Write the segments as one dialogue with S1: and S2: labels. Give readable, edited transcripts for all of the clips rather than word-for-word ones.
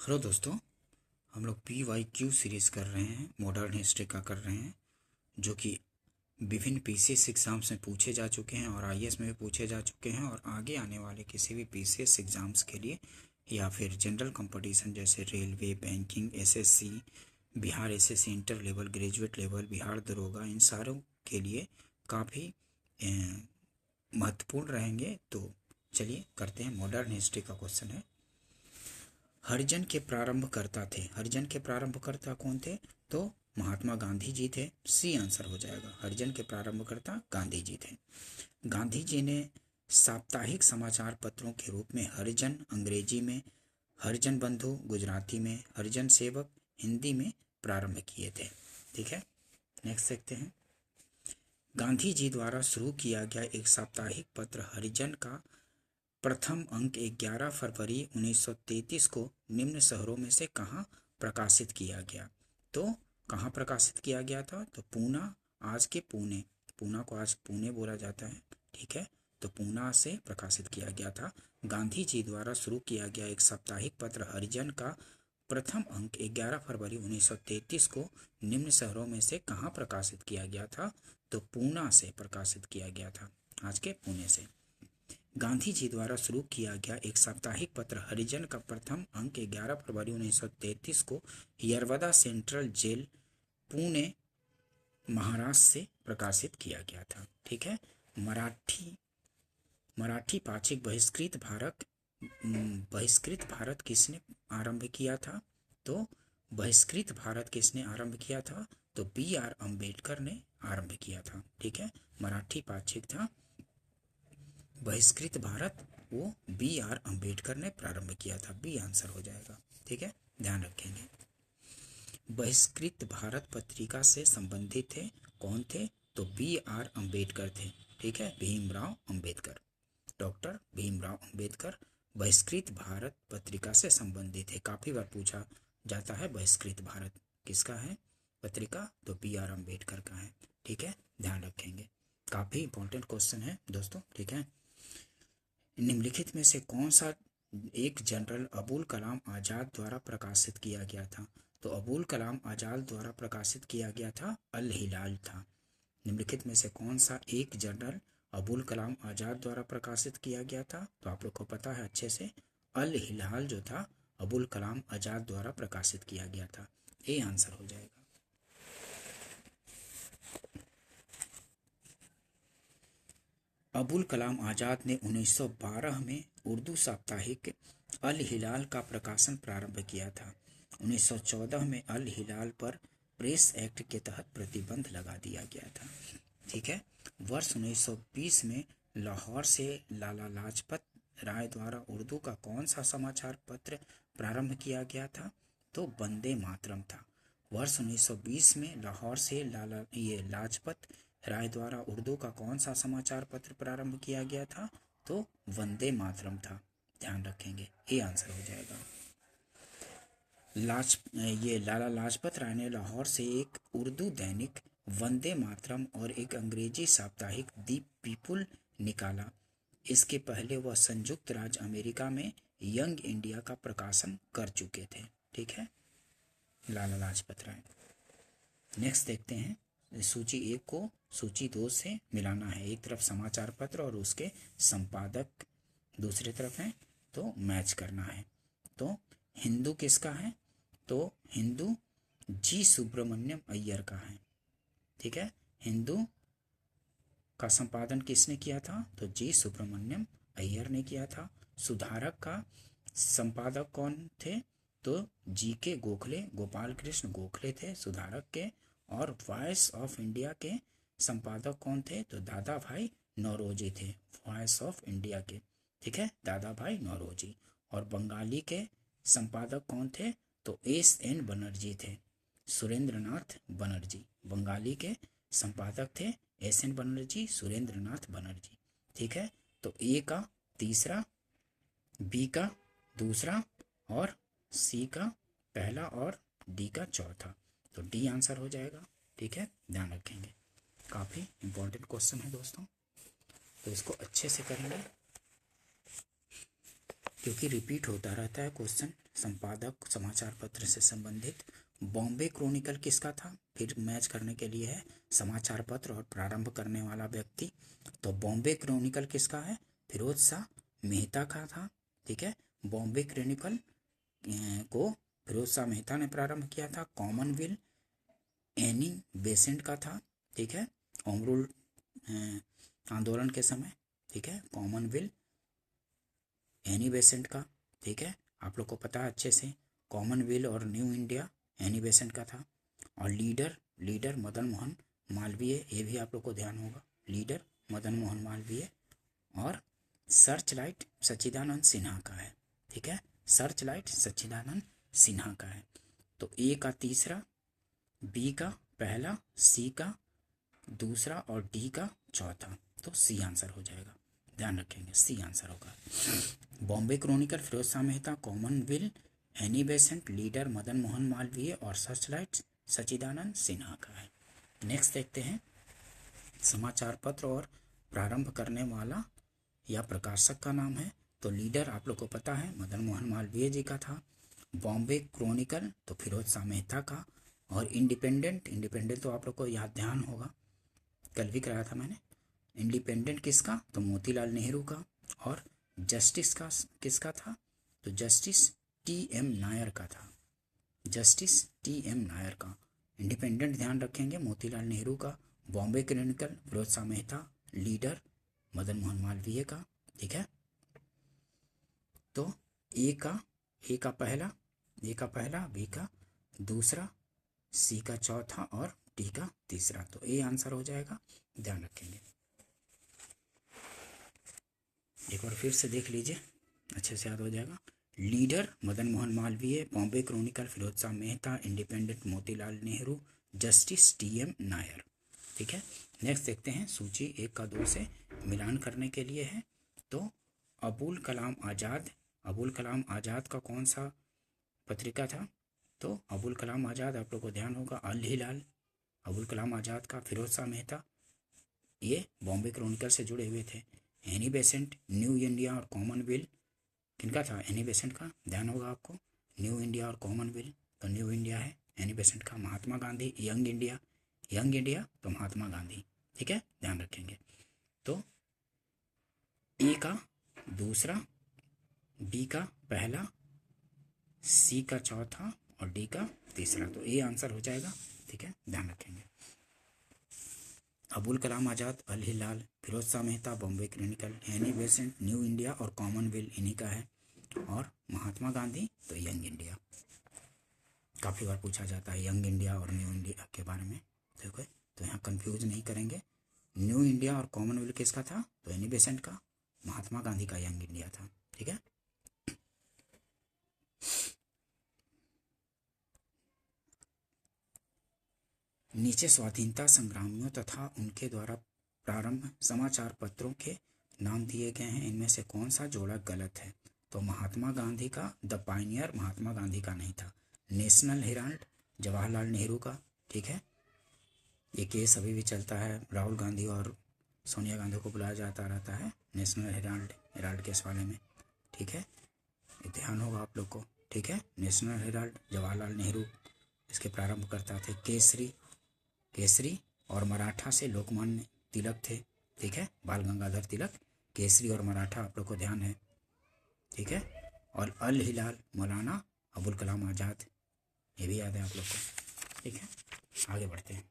S1: Hello दोस्तों, हम लोग PYQ सीरीज़ कर रहे हैं, मॉडर्न हिस्ट्री का कर रहे हैं, जो कि विभिन्न PCS एग्ज़ाम्स में पूछे जा चुके हैं और IAS में भी पूछे जा चुके हैं और आगे आने वाले किसी भी PCS एग्ज़ाम्स के लिए या फिर जनरल कंपटीशन जैसे railway, banking, SSC, Bihar SSC inter level, graduate level, Bihar दरोगा, इन सारों के लिए काफ़ी महत्वपूर्ण रहेंगे। तो चलिए करते हैं। मॉडर्न हिस्ट्री का क्वेश्चन है, हरिजन के प्रारंभकर्ता थे। हरिजन के प्रारंभकर्ता कौन थे? तो महात्मा गांधी जी थे। सी आंसर हो जाएगा। हरिजन के प्रारंभकर्ता गांधी जी थे। गांधी जी ने साप्ताहिक समाचार पत्रों के रूप में हरिजन अंग्रेजी में, हरिजन बंधु गुजराती में, हरिजन सेवक हिंदी में प्रारंभ किए थे। ठीक है, नेक्स्ट देखते हैं। गांधी जी द्वारा शुरू किया गया एक साप्ताहिक पत्र हरिजन का प्रथम अंक 11 फरवरी 1933 को निम्न शहरों में से कहाँ प्रकाशित किया गया? तो कहाँ प्रकाशित किया गया था? तो पूना, आज के पुणे, पूना को आज पुणे बोला जाता है। ठीक है, तो पूना से प्रकाशित किया गया था। गांधी जी द्वारा शुरू किया गया एक साप्ताहिक पत्र हरिजन का प्रथम अंक 11 फरवरी 1933 को निम्न शहरों में से कहाँ प्रकाशित किया गया था? तो पूना से प्रकाशित किया गया था, आज के पुणे से। गांधी जी द्वारा शुरू किया गया एक साप्ताहिक पत्र हरिजन का प्रथम अंक 11 फरवरी 1933 को यरवदा सेंट्रल जेल, पुणे, महाराष्ट्र से प्रकाशित किया गया था। ठीक है, मराठी पाक्षिक बहिष्कृत भारत किसने आरंभ किया था? तो बहिष्कृत भारत किसने आरंभ किया था? तो BR अम्बेडकर ने आरंभ किया था। ठीक है, मराठी पाक्षिक था बहिष्कृत भारत, वो BR अम्बेडकर ने प्रारंभ किया था। बी आंसर हो जाएगा। ठीक है, ध्यान रखेंगे। बहिष्कृत भारत पत्रिका से संबंधित थे, कौन थे? तो BR अम्बेडकर थे। ठीक है, भीमराव अम्बेडकर, डॉक्टर भीमराव अम्बेडकर बहिष्कृत भारत पत्रिका से संबंधित है। काफी बार पूछा जाता है बहिष्कृत भारत किसका है पत्रिका? तो BR अम्बेडकर का है। ठीक है, ध्यान रखेंगे, काफी इंपॉर्टेंट क्वेश्चन है दोस्तों। ठीक है, निम्नलिखित में से कौन सा एक जनरल अबुल कलाम आजाद द्वारा प्रकाशित किया गया था? तो अबुल कलाम आजाद द्वारा प्रकाशित किया गया था अल हिलाल था। निम्नलिखित में से कौन सा एक जनरल अबुल कलाम आजाद द्वारा प्रकाशित किया गया था? तो आप लोग को पता है अच्छे से, अल हिलाल जो था अबुल कलाम आजाद द्वारा प्रकाशित किया गया था। ए आंसर हो जाएगा। अबुल कलाम आजाद ने 1912 में उर्दू साप्ताहिक अल हिलाल का प्रकाशन प्रारंभ किया था। 1914 में अल हिलाल पर प्रेस एक्ट के तहत प्रतिबंध लगा दिया गया था। ठीक है, वर्ष 1920 में लाहौर से लाला लाजपत राय द्वारा उर्दू का कौन सा समाचार पत्र प्रारंभ किया गया था? तो वंदे मातरम था। वर्ष 1920 में लाहौर से लाजपत राय द्वारा उर्दू का कौन सा समाचार पत्र प्रारंभ किया गया था? तो वंदे मातरम था। ध्यान रखेंगे, ये आंसर हो जाएगा। लाला लाजपत राय ने लाहौर से एक उर्दू दैनिक वंदे मातरम और एक अंग्रेजी साप्ताहिक दी पीपुल निकाला। इसके पहले वह संयुक्त राज्य अमेरिका में यंग इंडिया का प्रकाशन कर चुके थे। ठीक है, लाला लाजपत राय। नेक्स्ट देखते हैं, सूची 1 को सूची 2 से मिलाना है। एक तरफ समाचार पत्र और उसके संपादक दूसरी तरफ है, तो मैच करना है। तो हिंदू किसका है? तो हिंदू जी सुब्रमण्यम अय्यर का है। ठीक है, हिंदू का संपादन किसने किया था? तो जी सुब्रमण्यम अय्यर ने किया था। सुधारक का संपादक कौन थे? तो GK गोखले, गोपाल कृष्ण गोखले थे सुधारक के। और वॉइस ऑफ इंडिया के संपादक कौन थे? तो दादा भाई नौरोजी थे, वॉइस ऑफ इंडिया के। ठीक है, दादा भाई नौरोजी। और बंगाली के संपादक कौन थे? तो SN बनर्जी थे, सुरेंद्रनाथ बनर्जी। बंगाली के संपादक थे SN बनर्जी, सुरेंद्रनाथ बनर्जी। ठीक है, तो A का तीसरा, B का दूसरा और C का पहला और D का चौथा, तो D आंसर हो जाएगा। ठीक है, ध्यान रखेंगे, काफ़ी इंपॉर्टेंट क्वेश्चन है दोस्तों, तो इसको अच्छे से करेंगे। क्योंकि रिपीट होता रहता है क्वेश्चन संपादक समाचार पत्र से संबंधित। बॉम्बे क्रॉनिकल किसका था, फिर मैच करने के लिए है समाचार पत्र और प्रारंभ करने वाला व्यक्ति। तो बॉम्बे क्रॉनिकल किसका है, फिरोज शाह मेहता का था। ठीक है, बॉम्बे क्रॉनिकल को फिरोज शाह मेहता ने प्रारंभ किया था। कॉमनवेल्थ एनी बेसेंट का था। ठीक है, होम रूल आंदोलन के समय। ठीक है, कॉमनवेल्थ एनी बेसेंट का। ठीक है, आप लोग को पता है अच्छे से। कॉमनवेल्थ और न्यू इंडिया एनी बेसेंट का था। और लीडर मदन मोहन मालवीय, ये भी आप लोग को ध्यान होगा, लीडर मदन मोहन मालवीय। और सर्च लाइट सच्चिदानंद सिन्हा का है। ठीक है, सर्च लाइट सच्चिदानंद सिन्हा का है। तो ए का तीसरा, बी का पहला, सी का दूसरा और डी का चौथा। तो सी आंसर हो जाएगा, ध्यान रखेंगे सी आंसर होगा। Bombay Chronicle Pheroze Shah Mehta, Commonwealth Annie Besant, leader Madan Mohan Malviya और सर्चलाइट सच्चिदानंद सिन्हा का है। नेक्स्ट देखते हैं समाचार पत्र और प्रारंभ करने वाला या प्रकाशक का नाम है। तो लीडर आप लोग को पता है मदन मोहन मालवीय जी का था। बॉम्बे क्रॉनिकल तो फिरोज शाह मेहता का। और इंडिपेंडेंट तो आप लोग को याद ध्यान होगा, कल भी कराया था मैंने। इंडिपेंडेंट किसका, तो मोतीलाल नेहरू का। और जस्टिस का किसका था, तो जस्टिस टी.एम. नायर का था। Justice TM. नायर का। इंडिपेंडेंट ध्यान रखेंगे मोतीलाल नेहरू का। बॉम्बे क्रॉनिकल फिरोज शाह मेहता, लीडर मदन मोहन मालवीय का। ठीक है, तो ए का पहला, बी का दूसरा, सी का चौथा और डी का तीसरा। तो ए आंसर हो जाएगा, ध्यान रखेंगे। एक बार फिर से देख लीजिए, अच्छे से याद हो जाएगा। Leader Madan Mohan Malviya, Bombay Chronicle Pheroze Shah Mehta, Independent Motilal Nehru, Justice TM. Nair. ठीक है, नेक्स्ट देखते हैं सूची 1 का 2 से मिलान करने के लिए है। तो अबुल कलाम आज़ाद का कौन सा पत्रिका था, तो अबुल कलाम आज़ाद आप लोग को ध्यान होगा अल हिलाल। अबुल कलाम आज़ाद का। फिरोज शाह मेहता ये बॉम्बे क्रॉनिकल से जुड़े हुए थे। एनी बेसेंट न्यू इंडिया और कॉमनवेल्थ किनका था, एनी बेसेंट का, ध्यान होगा आपको। न्यू इंडिया और कॉमनवेल्थ, तो न्यू इंडिया है एनी बेसेंट का। महात्मा गांधी यंग इंडिया तो महात्मा गांधी। ठीक है, ध्यान रखेंगे। तो ए का दूसरा, बी का पहला, सी का चौथा और डी का तीसरा। तो ए आंसर हो जाएगा। ठीक है, ध्यान रखेंगे। Abul Kalam Azad, Al Hilal, Firoz Shah Mehta, Bombay chronicle, Annie Besant, new India और कॉमनवेल्थ इन्हीं का है। और महात्मा गांधी तो यंग इंडिया। काफ़ी बार पूछा जाता है यंग इंडिया और न्यू इंडिया के बारे में, देखो तो यहाँ कंफ्यूज नहीं करेंगे। न्यू इंडिया और कॉमनवेल्थ किसका था, तो एनी बेसेंट का। महात्मा गांधी का यंग इंडिया था। ठीक है, नीचे स्वाधीनता संग्रामियों तथा उनके द्वारा प्रारंभ समाचार पत्रों के नाम दिए गए हैं, इनमें से कौन सा जोड़ा गलत है। तो महात्मा गांधी का द पायनियर महात्मा गांधी का नहीं था। नेशनल हेराल्ड जवाहरलाल नेहरू का। ठीक है, ये केस अभी भी चलता है, राहुल गांधी और सोनिया गांधी को बुलाया जाता रहता है नेशनल हेराल्ड केस वाले में। ठीक है, ध्यान होगा आप लोग को। ठीक है, नेशनल हेराल्ड जवाहरलाल नेहरू इसके प्रारंभ करता थे। केसरी और मराठा से लोकमान्य तिलक थे। ठीक है, बाल गंगाधर तिलक। केसरी और मराठा आप लोग को ध्यान है। ठीक है, और अल हिलाल मौलाना अबुल कलाम आज़ाद, ये भी याद है आप लोग को। ठीक है, आगे बढ़ते हैं।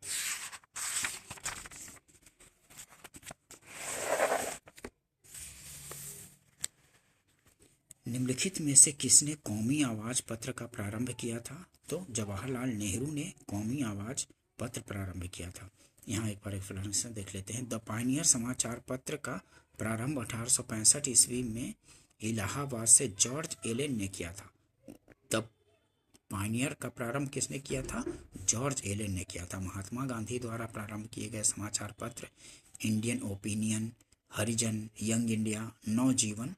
S1: निम्नलिखित में से किसने कौमी आवाज पत्र का प्रारंभ किया था, तो जवाहरलाल नेहरू ने कौमी आवाज पत्र प्रारंभ किया था। यहाँ एक बार एक्सप्लेनेशन देख लेते हैं। द पायनियर समाचार पत्र का प्रारंभ 1865 ईस्वी में इलाहाबाद से जॉर्ज एलेन ने किया था। द पायनियर का प्रारंभ किसने किया था, जॉर्ज एलेन ने किया था। महात्मा गांधी द्वारा प्रारंभ किए गए समाचार पत्र इंडियन ओपिनियन, हरिजन, यंग इंडिया, नवजीवन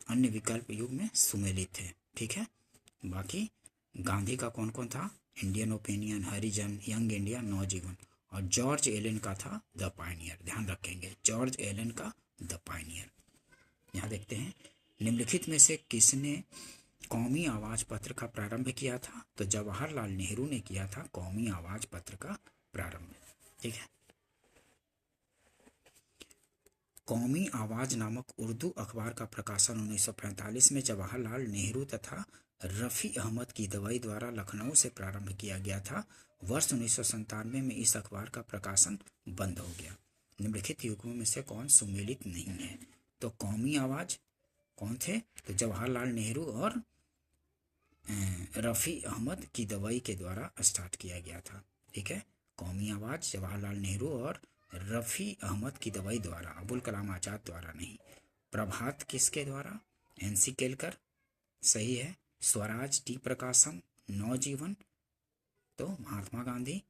S1: अन्य विकल्प युग में सुमेलित थे। ठीक है, बाकी गांधी का कौन कौन था, इंडियन ओपिनियन, हरिजन, यंग इंडिया, नवजीवन। और जॉर्ज एलेन का था द पायनियर। ध्यान रखेंगे, जॉर्ज एलेन का द पायनियर। यहाँ देखते हैं निम्नलिखित में से किसने कौमी आवाज पत्र का प्रारंभ किया था? तो जवाहरलाल नेहरू ने किया था कौमी आवाज पत्र का प्रारंभ। ठीक है। कौमी आवाज नामक उर्दू अखबार का प्रकाशन 1945 में जवाहरलाल नेहरू तथा रफ़ी अहमद की दवाई द्वारा लखनऊ से प्रारंभ किया गया था। वर्ष 1997 में इस अखबार का प्रकाशन बंद हो गया। निम्नलिखित युग्मों में से कौन सुमेलित नहीं है? तो कौमी आवाज कौन थे? तो जवाहरलाल नेहरू और रफ़ी अहमद की दवाई के द्वारा स्टार्ट किया गया था। ठीक है। कौमी आवाज जवाहरलाल नेहरू और रफ़ी अहमद की दवाई द्वारा, अबुल कलाम आजाद द्वारा नहीं। प्रभात किसके द्वारा? एनसी केलकर, सही है। स्वराज टी प्रकाशम, नवजीवन तो महात्मा गांधी।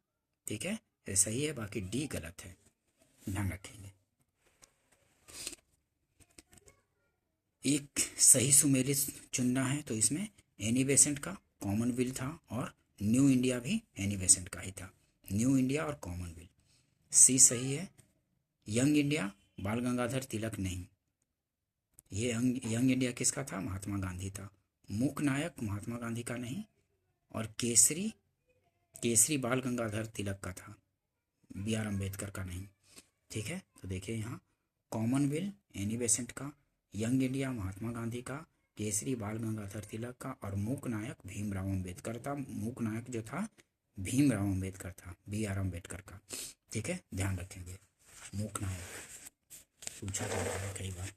S1: ठीक है, ये सही है, बाकी डी गलत है, ध्यान रखेंगे। एक सही सुमेलित चुनना है तो इसमें एनी बेसेंट का कॉमनवेल्थ था और न्यू इंडिया भी एनी बेसेंट का ही था। न्यू इंडिया और कॉमनवेल्थ, सी सही है। यंग इंडिया बाल गंगाधर तिलक नहीं, ये यंग इंडिया किसका था? महात्मा गांधी था। मूक नायक महात्मा गांधी का नहीं, और केसरी बाल गंगाधर तिलक का था, बी आर अम्बेडकर का नहीं। ठीक है, तो देखिए यहाँ कॉमनवेल्थ एनी बेसेंट का, यंग इंडिया महात्मा गांधी का, केसरी बाल गंगाधर तिलक का, और मूक नायक भीमराव अम्बेडकर था। मूक नायक जो था भीमराव अम्बेडकर था, बी आर अम्बेडकर का। ठीक है, ध्यान रखेंगे। मूक नायक पूछा जाता है कई बार,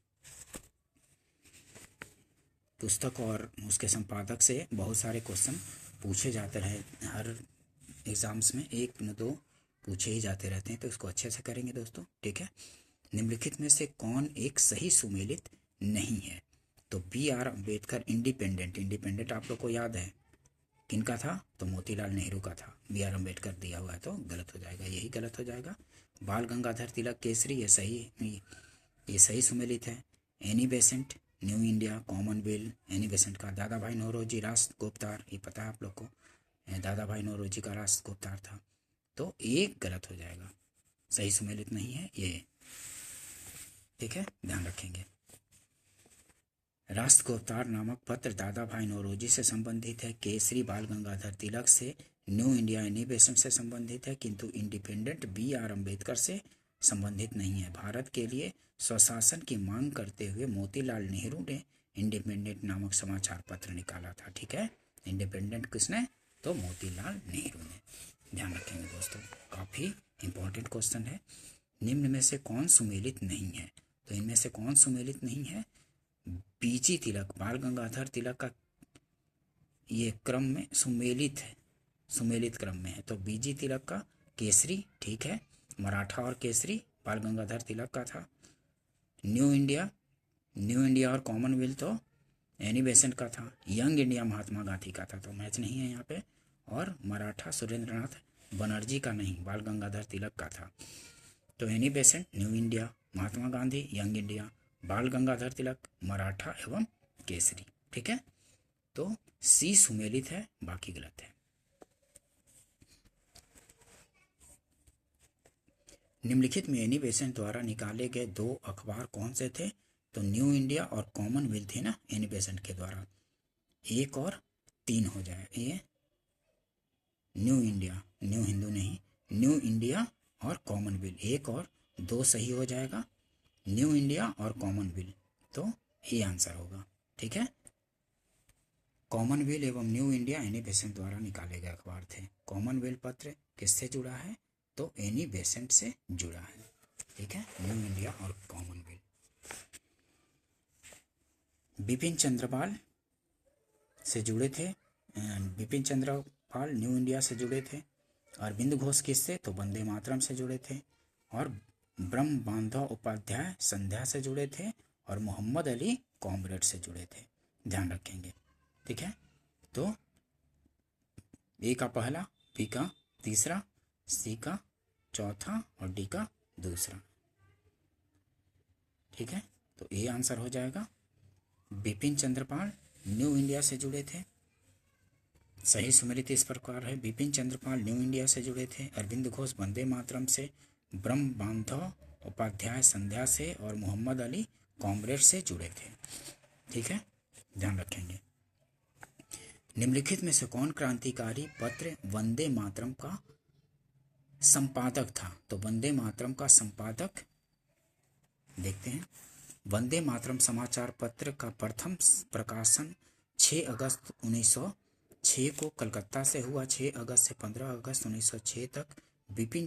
S1: पुस्तक और उसके संपादक से बहुत सारे क्वेश्चन पूछे जाते रहे, हर एग्जाम्स में एक न दो पूछे ही जाते रहते हैं, तो इसको अच्छे से करेंगे दोस्तों। ठीक है। निम्नलिखित में से कौन एक सही सुमेलित नहीं है? तो बी आर अम्बेडकर इंडिपेंडेंट आप लोग को याद है किनका था? तो मोतीलाल नेहरू का था। बी आर अम्बेडकर दिया हुआ है तो गलत हो जाएगा, यही गलत हो जाएगा। बाल गंगाधर तिलक केसरी, ये सही सुमेलित है। Any Besant new India, Commonwealth Annie Besant का। दादा भाई नौरोजी राष्ट्र गुप्तार, ये पता है आप लोग को, दादा भाई नौरोजी का राष्ट्र गुप्तार था, तो एक गलत हो जाएगा, सही सुमेलित नहीं है ये। ठीक है, ध्यान रखेंगे। राष्ट्र गुप्तार नामक पत्र दादा भाई नौरोजी से संबंधित है, केसरी बाल गंगाधर तिलक से, न्यू इंडिया एनी बेसेंट से संबंधित है, किंतु इंडिपेंडेंट बी आर अम्बेडकर से संबंधित नहीं है। भारत के लिए स्वशासन की मांग करते हुए मोतीलाल नेहरू ने इंडिपेंडेंट नामक समाचार पत्र निकाला था। ठीक है, इंडिपेंडेंट किसने? तो मोतीलाल नेहरू ने। ध्यान रखेंगे दोस्तों, काफ़ी इंपॉर्टेंट क्वेश्चन है। निम्न में से कौन सुमेलित नहीं है? तो इनमें से कौन सुमेलित नहीं है? बीजी तिलक, बाल गंगाधर तिलक का ये क्रम में सुमेलित है, सुमेलित क्रम में है, तो बीजी तिलक का केसरी, ठीक है। मराठा और केसरी बाल गंगाधर तिलक का था। न्यू इंडिया और कॉमनवेल्थ तो एनी बेसेंट का था। यंग इंडिया महात्मा गांधी का था, तो मैच नहीं है यहाँ पे। और मराठा सुरेंद्रनाथ बनर्जी का नहीं, बाल गंगाधर तिलक का था। तो any Besant, new India, Mahatma Gandhi, young India, बाल गंगाधर तिलक, मराठा एवं केसरी। ठीक है, तो सी सुमेलित है, बाकी गलत है। निम्नलिखित में एनी बेसेंट द्वारा निकाले गए दो अखबार कौन से थे? तो न्यू इंडिया और कॉमनवेल्थ थे ना एनी बेसेंट के द्वारा। एक और तीन हो जाए, ये न्यू इंडिया, न्यू हिंदू नहीं, न्यू इंडिया और कॉमनवेल्थ, एक और दो सही हो जाएगा, न्यू इंडिया और कॉमनवेल्थ, तो ये आंसर होगा। ठीक है, कॉमनवेल्थ एवं न्यू इंडिया एनी बेसेंट द्वारा निकाले गए अखबार थे। कॉमनवेल्थ पत्र किससे जुड़ा है? तो एनी बेसेंट से जुड़ा है। ठीक है, न्यू इंडिया और कॉमनवेल्थ। बिपिन चंद्रपाल से जुड़े थे, बिपिन चंद्रपाल न्यू इंडिया से जुड़े थे। अरविंद घोष किससे? तो वंदे मातरम से जुड़े थे। और ब्रह्म बांधव उपाध्याय संध्या से जुड़े थे, और मोहम्मद अली कॉमरेड से जुड़े थे। ध्यान रखेंगे। ठीक है, तो ए का पहला, बी का तीसरा, सी का चौथा और डी का दूसरा। ठीक है, तो ए आंसर हो जाएगा। बिपिन चंद्रपाल न्यू इंडिया से जुड़े थे, सही सुमेलित इस प्रकार है। बिपिन चंद्रपाल न्यू इंडिया से जुड़े थे, अरविंद घोष वंदे मातरम से, ब्रह्म बांधव उपाध्याय संध्या से, और मोहम्मद अली कॉमरेड से जुड़े थे। ठीक है, ध्यान रखेंगे। निम्नलिखित में से कौन क्रांतिकारी पत्र वंदे मातरम का संपादक था? तो वंदे मातरम का संपादक देखते हैं। वंदे मातरम समाचार पत्र का प्रथम प्रकाशन 6 अगस्त 1906 को कलकत्ता से हुआ। 6 अगस्त से 15 अगस्त 1906 तक बिपिन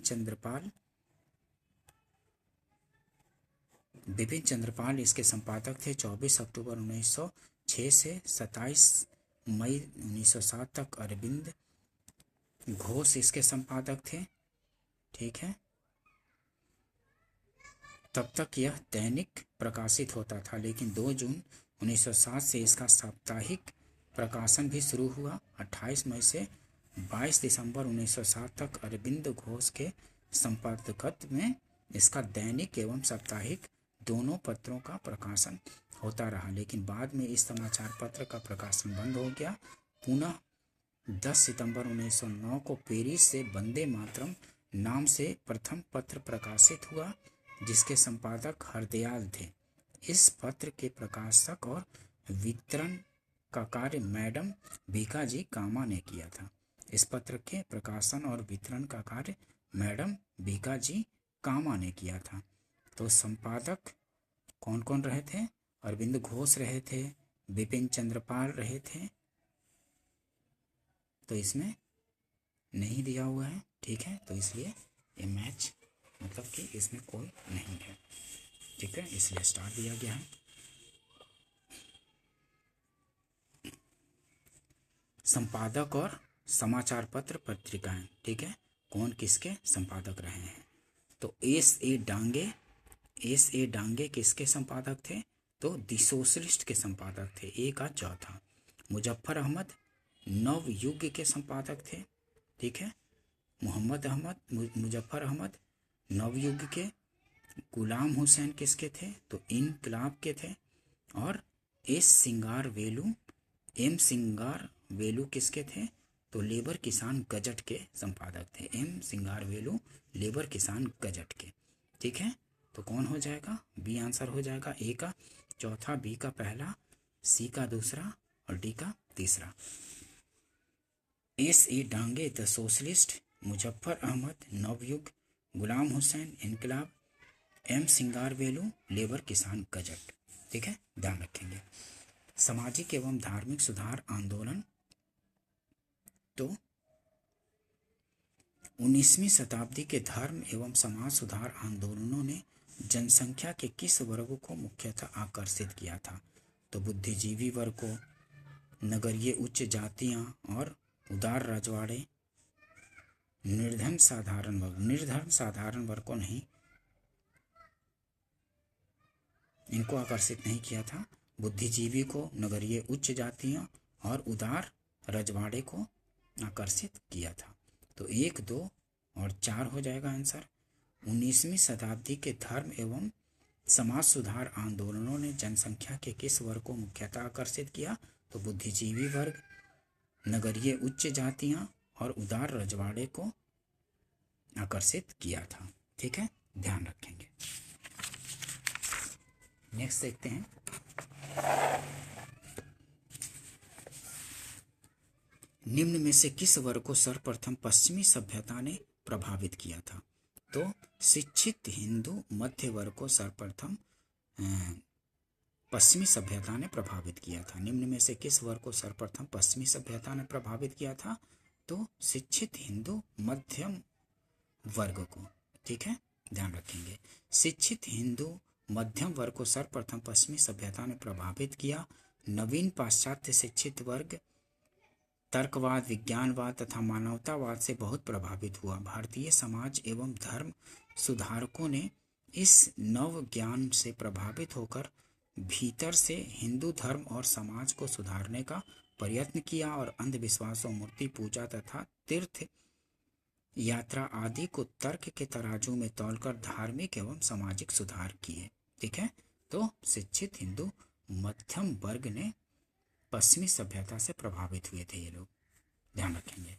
S1: चंद्रपाल इसके संपादक थे। 24 अक्टूबर 1906 से 27 मई 1907 तक अरविंद घोष इसके संपादक थे। ठीक है, तब तक यह दैनिक प्रकाशित होता था, लेकिन 2 जून 1907 से इसका साप्ताहिक प्रकाशन भी शुरू हुआ। 28 मई से 22 दिसंबर 1907 तक अरविंद घोष के संपादकत्व में इसका दैनिक एवं साप्ताहिक दोनों पत्रों का प्रकाशन होता रहा, लेकिन बाद में इस समाचार पत्र का प्रकाशन बंद हो गया। पुनः 10 सितंबर 1909 को पेरिस से वंदे मातरम नाम से प्रथम पत्र प्रकाशित हुआ, जिसके संपादक हरदयाल थे। इस पत्र के प्रकाशक और वितरण का कार्य मैडम भीकाजी कामा ने किया था। इस पत्र के प्रकाशन और वितरण का कार्य मैडम भीकाजी कामा ने किया था। तो संपादक कौन कौन रहे थे? अरविंद घोष रहे थे, बिपिन चंद्रपाल रहे थे। तो इसमें नहीं दिया हुआ है, ठीक है, तो इसलिए ये मैच मतलब कि इसमें कोई नहीं है, ठीक है, इसलिए स्टार दिया गया है। संपादक और समाचार पत्र पत्रिकाएं, ठीक है, कौन किसके संपादक रहे हैं? तो एस ए डांगे किसके संपादक थे? तो दी सोशलिस्ट के संपादक थे। ए का चौथा। मुजफ्फर अहमद नवयुग के संपादक थे, ठीक है। मोहम्मद अहमद मुजफ्फर अहमद नवयुग के। गुलाम हुसैन किसके थे? तो इनकलाब के थे। और एम सिंगार वेलू किसके थे? तो लेबर किसान गजट के संपादक थे। एम सिंगार वेलू लेबर किसान गजट के, ठीक है। तो कौन हो जाएगा? बी आंसर हो जाएगा। ए का चौथा, बी का पहला, सी का दूसरा और डी का तीसरा। S A Dange the socialist, Muzaffar Ahmad Navyug, Ghulam Hussain Inquilab, M सिंगार वेलू लेबर किसान गजट, ठीक है, ध्यान रखेंगे। सामाजिक एवं धार्मिक सुधार आंदोलन, तो 19वीं शताब्दी के धर्म एवं समाज सुधार आंदोलनों ने जनसंख्या के किस वर्ग को मुख्यतः आकर्षित किया था? तो बुद्धिजीवी वर्ग को, नगरीय उच्च जातियां और उदार रजवाड़े, निर्धन साधारण वर्ग को नहीं, इनको आकर्षित नहीं किया था। बुद्धिजीवी को, नगरीय उच्च जातियां और उदार रजवाड़े को आकर्षित किया था। तो 1, 2 और 4 हो जाएगा आंसर। 19वीं शताब्दी के धर्म एवं समाज सुधार आंदोलनों ने जनसंख्या के किस वर्ग को मुख्यतः आकर्षित किया? तो बुद्धिजीवी वर्ग, नगरीय उच्च जातियां और उदार रजवाड़े को आकर्षित किया था, ठीक है, ध्यान रखेंगे। नेक्स्ट देखते हैं। निम्न में से किस वर्ग को सर्वप्रथम पश्चिमी सभ्यता ने प्रभावित किया था? तो शिक्षित हिंदू मध्य वर्ग को सर्वप्रथम पश्चिमी सभ्यता ने प्रभावित किया था। निम्न में से किस वर्ग को सर्वप्रथम पश्चिमी सभ्यता ने प्रभावित किया था? तो शिक्षित हिंदू मध्यम वर्ग को, ठीक है, ध्यान रखेंगे। शिक्षित हिंदू मध्यम वर्ग को सर्वप्रथम पश्चिमी सभ्यता ने प्रभावित किया। नवीन पाश्चात्य शिक्षित वर्ग तर्कवाद, विज्ञानवाद तथा मानवतावाद से बहुत प्रभावित हुआ। भारतीय समाज एवं धर्म सुधारकों ने इस नव ज्ञान से प्रभावित होकर भीतर से हिंदू धर्म और समाज को सुधारने का प्रयत्न किया और अंधविश्वासों, मूर्ति पूजा तथा तीर्थ यात्रा आदि को तर्क के तराजू में तौलकर धार्मिक एवं सामाजिक सुधार किए, ठीक है। तो शिक्षित हिंदू मध्यम वर्ग ने पश्चिमी सभ्यता से प्रभावित हुए थे ये लोग, ध्यान रखेंगे।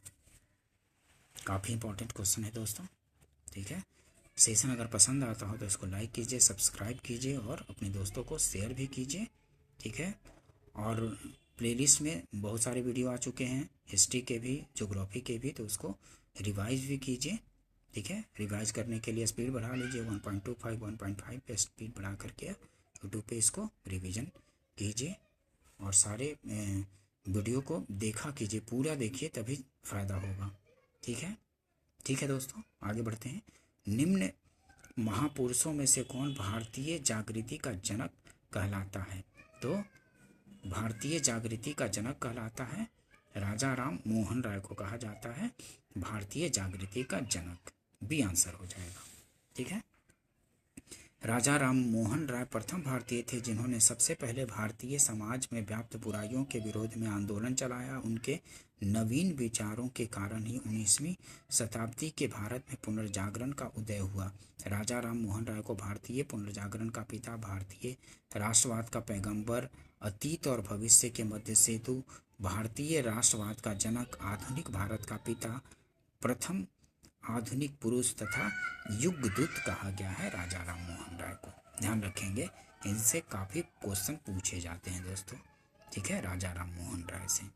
S1: काफ़ी इंपॉर्टेंट क्वेश्चन है दोस्तों, ठीक है। सेशन अगर पसंद आता हो तो इसको लाइक कीजिए, सब्सक्राइब कीजिए और अपने दोस्तों को शेयर भी कीजिए। ठीक है। और प्लेलिस्ट में बहुत सारे वीडियो आ चुके हैं, हिस्ट्री के भी, ज्योग्राफी के भी, तो उसको रिवाइज भी कीजिए। ठीक है, रिवाइज करने के लिए स्पीड बढ़ा लीजिए, 1.25 1.5 पे स्पीड बढ़ा करके यूट्यूब पे इसको रिवीजन कीजिए और सारे वीडियो को देखा कीजिए, पूरा देखिए तभी फ़ायदा होगा। ठीक है, ठीक है दोस्तों, आगे बढ़ते हैं। निम्न महापुरुषों में से कौन भारतीय जागृति का जनक कहलाता है? तो भारतीय जागृति का जनक कहलाता है राजा राम मोहन राय को कहा जाता है भारतीय जागृति का जनक। बी आंसर हो जाएगा। ठीक है, राजा राम मोहन राय प्रथम भारतीय थे जिन्होंने सबसे पहले भारतीय समाज में व्याप्त बुराइयों के विरोध में आंदोलन चलाया। उनके नवीन विचारों के कारण ही 19वीं शताब्दी के भारत में पुनर्जागरण का उदय हुआ। राजा राम मोहन राय को भारतीय पुनर्जागरण का पिता, भारतीय राष्ट्रवाद का पैगंबर, अतीत और भविष्य के मध्य सेतु, भारतीय राष्ट्रवाद का जनक, आधुनिक भारत का पिता, प्रथम आधुनिक पुरुष तथा युगदूत कहा गया है राजा राम मोहन राय को। ध्यान रखेंगे, इनसे काफ़ी क्वेश्चन पूछे जाते हैं दोस्तों। ठीक है, राजा राम मोहन राय से।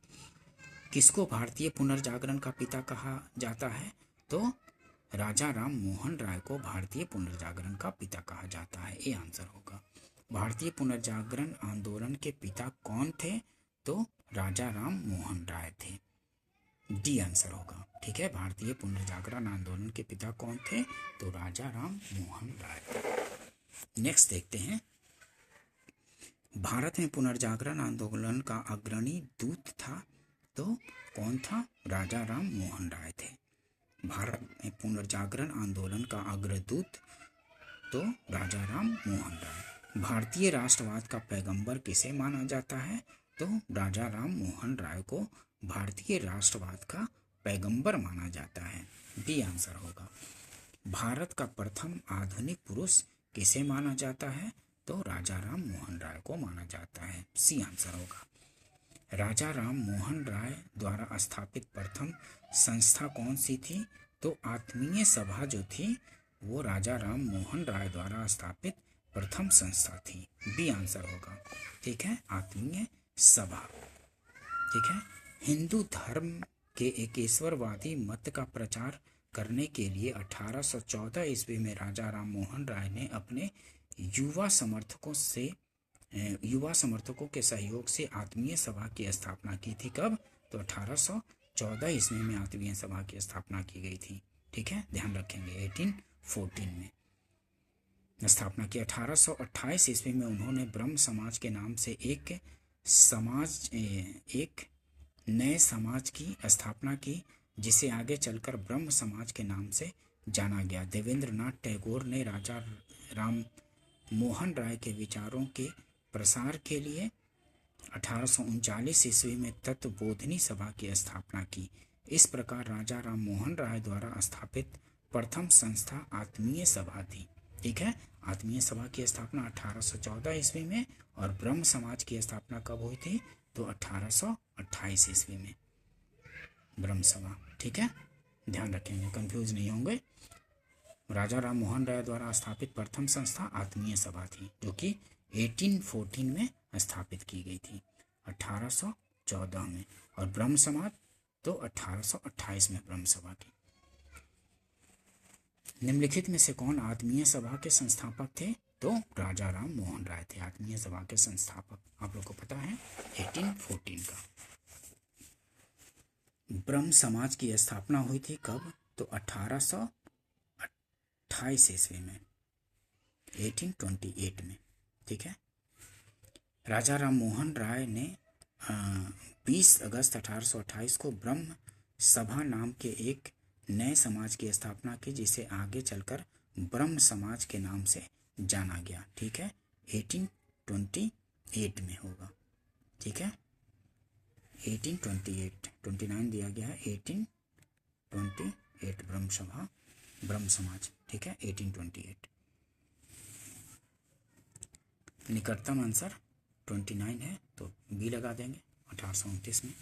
S1: किसको भारतीय पुनर्जागरण का पिता कहा जाता है? तो राजा राम मोहन राय को भारतीय पुनर्जागरण का पिता कहा जाता है। ये आंसर होगा। भारतीय पुनर्जागरण आंदोलन के पिता कौन थे? तो राजा राम मोहन राय थे। डी आंसर होगा। ठीक है, भारतीय पुनर्जागरण आंदोलन के पिता कौन थे? तो राजा राम मोहन राय। नेक्स्ट देखते हैं, भारत में पुनर्जागरण आंदोलन का अग्रणी दूत था, तो कौन था? राजा राम मोहन राय थे। भारत में पुनर्जागरण आंदोलन का अग्रदूत तो राजा राम मोहन राय। भारतीय राष्ट्रवाद का पैगंबर किसे माना जाता है? तो राजा राम मोहन राय को भारतीय राष्ट्रवाद का पैगंबर माना जाता है। बी आंसर होगा। भारत का प्रथम आधुनिक पुरुष किसे माना जाता है? तो राजा राम मोहन राय को माना जाता है। सी आंसर होगा। राजा राम मोहन राय द्वारा स्थापित प्रथम संस्था कौन सी थी? तो आत्मीय सभा जो थी वो राजा राम मोहन राय द्वारा स्थापित प्रथम संस्था थी। बी आंसर होगा। ठीक है, आत्मीय सभा। ठीक है, हिंदू धर्म के एकेश्वरवादी मत का प्रचार करने के लिए 1814 ईस्वी में राजा राम मोहन राय ने अपने युवा समर्थकों के सहयोग से आत्मीय सभा की स्थापना की थी। कब? तो 1814 ईस्वी में आत्मीय सभा की स्थापना की गई थी। ठीक है, ध्यान रखेंगे। 1814 में स्थापना की। 1828 ईस्वी में उन्होंने ब्रह्म समाज के नाम से एक नए समाज की स्थापना की, जिसे आगे चलकर ब्रह्म समाज के नाम से जाना गया। देवेंद्रनाथ टैगोर ने राजा राम मोहन राय के विचारों के प्रसार के लिए 1839 ईस्वी में तत्वबोधिनी सभा की स्थापना की। इस प्रकार राजा राम मोहन राय द्वारा स्थापित प्रथम संस्था आत्मीय सभा थी। ठीक है, आत्मीय सभा की स्थापना 1814 ईस्वी में और ब्रह्म समाज की स्थापना कब हुई थी? तो 1828 ईस्वी में ब्रह्म सभा। ठीक है, ध्यान रखेंगे, कंफ्यूज नहीं होंगे। राजा राम मोहन राय द्वारा स्थापित प्रथम संस्था आत्मीय सभा थी, जो कि 1814 में स्थापित की गई थी, 1814 में। और ब्रह्म समाज तो 1828 में ब्रह्म सभा की। निम्नलिखित में से कौन आत्मीय सभा के संस्थापक थे? तो राजा राम मोहन राय थे आत्मीय सभा के संस्थापक। आप लोग को पता है 1814 का। ब्रह्म समाज की स्थापना हुई थी कब? तो 1828 ईस्वी में, 1828 में। ठीक है, राजा राम मोहन राय ने 20 अगस्त 1828 को ब्रह्म सभा नाम के एक नए समाज की स्थापना की, जिसे आगे चलकर ब्रह्म समाज के नाम से जाना गया। ठीक है, 1828 में होगा। ठीक है, 1828, 29 दिया गया है, 1828 ब्रह्म सभा, ब्रह्म समाज। ठीक है, 1828। निकटतम आंसर 29 है, तो बी लगा देंगे। 1829 में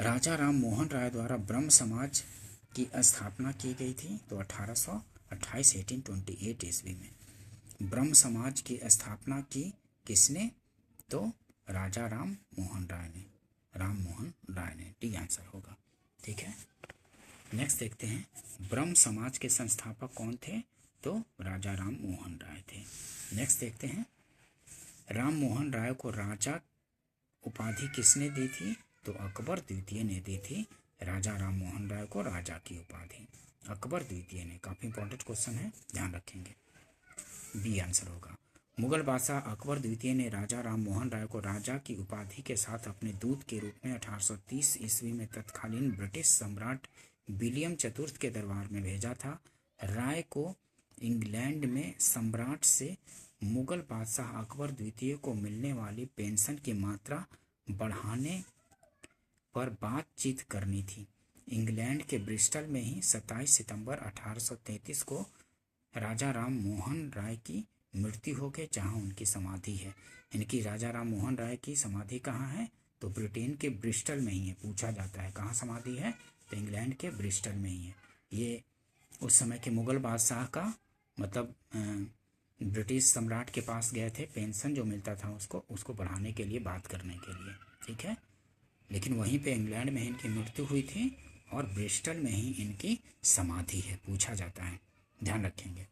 S1: राजा राम मोहन राय द्वारा ब्रह्म समाज की स्थापना की गई थी, तो 1828 1828 ईस्वी में। ब्रह्म समाज की स्थापना की किसने? तो राजा राम मोहन राय ने, डी आंसर होगा। ठीक है, नेक्स्ट देखते हैं, ब्रह्म समाज के संस्थापक कौन थे? तो राजा राम मोहन राय थे। नेक्स्ट देखते हैं, राम मोहन राय को राजा उपाधि किसने दी थी? तो अकबर द्वितीय ने दी थी राजा राम मोहन राय को राजा की उपाधि, अकबर द्वितीय ने। काफ़ी इंपॉर्टेंट क्वेश्चन है, ध्यान रखेंगे, बी आंसर होगा। मुगल बादशाह अकबर द्वितीय ने राजा राम मोहन राय को राजा की उपाधि के साथ अपने दूत के रूप में 1830 ईस्वी में तत्कालीन ब्रिटिश सम्राट विलियम चतुर्थ के दरबार में भेजा था। राय को इंग्लैंड में सम्राट से मुगल बादशाह अकबर द्वितीय को मिलने वाली पेंशन की मात्रा बढ़ाने पर बातचीत करनी थी। इंग्लैंड के ब्रिस्टल में ही 27 सितंबर 1833 को राजा राम मोहन राय की मृत्यु हो गई, जहाँ उनकी समाधि है। इनकी राजा राम मोहन राय की समाधि कहाँ है? तो ब्रिटेन के ब्रिस्टल में ही है। पूछा जाता है कहाँ समाधि है, तो इंग्लैंड के ब्रिस्टल में ही है। ये उस समय के मुगल बादशाह का मतलब ब्रिटिश सम्राट के पास गए थे, पेंशन जो मिलता था उसको बढ़ाने के लिए, बात करने के लिए। ठीक है, लेकिन वहीं पे इंग्लैंड में इनकी मृत्यु हुई थी और ब्रिस्टल में ही इनकी समाधि है। पूछा जाता है, ध्यान रखेंगे।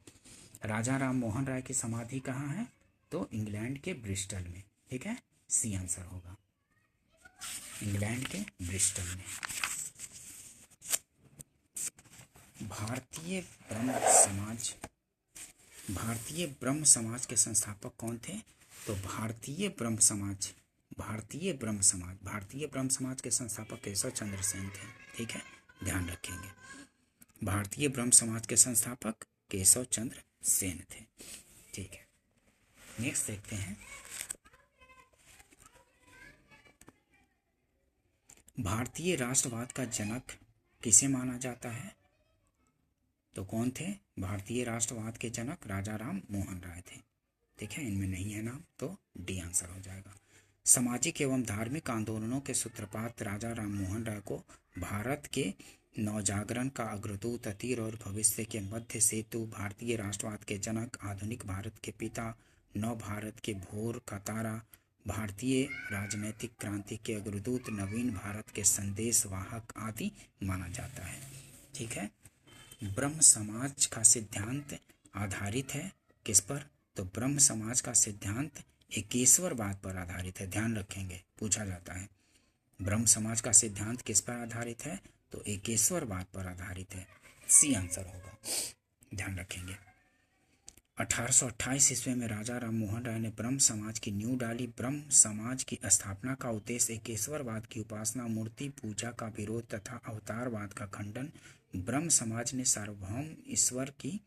S1: राजा राम मोहन राय की समाधि कहाँ है? तो इंग्लैंड के ब्रिस्टल में। ठीक है, सी आंसर होगा, इंग्लैंड के ब्रिस्टल में। भारतीय ब्रह्म समाज के संस्थापक कौन थे? तो भारतीय ब्रह्म समाज के संस्थापक केशव चंद्र सेन थे। ठीक है, ध्यान रखेंगे, भारतीय ब्रह्म समाज के संस्थापक केशव चंद्र सेन थे। ठीक है, नेक्स्ट देखते हैं, भारतीय राष्ट्रवाद का जनक किसे माना जाता है? तो कौन थे भारतीय राष्ट्रवाद के जनक? राजा राम मोहन राय थे। ठीक है, इनमें नहीं है नाम, तो डी आंसर हो जाएगा। सामाजिक एवं धार्मिक आंदोलनों के सूत्रपात राजा राम मोहन राय को भारत के नवजागरण का अग्रदूत, अतीत और भविष्य के मध्य सेतु, भारतीय राष्ट्रवाद के जनक, आधुनिक भारत के पिता, नव भारत के भोर का तारा, भारतीय राजनैतिक क्रांति के अग्रदूत, नवीन भारत के संदेश वाहक आदि माना जाता है। ठीक है, ब्रह्म समाज का सिद्धांत आधारित है किस पर? तो ब्रह्म समाज का सिद्धांत एकेश्वरवाद पर आधारित है। ध्यान रखेंगे, पूछा जाता है ब्रह्म समाज का सिद्धांत किस पर आधारित है? तो एकेश्वरवाद पर आधारित है। सी आंसर होगा, ध्यान रखेंगे। 1828 ईस्वी में राजा राम मोहन राय ने ब्रह्म समाज की नींव डाली। ब्रह्म समाज की स्थापना का उद्देश्य एकेश्वरवाद की उपासना, मूर्ति पूजा का विरोध तथा अवतारवाद का खंडन। ब्रह्म समाज ने सार्वभौम ईश्वर की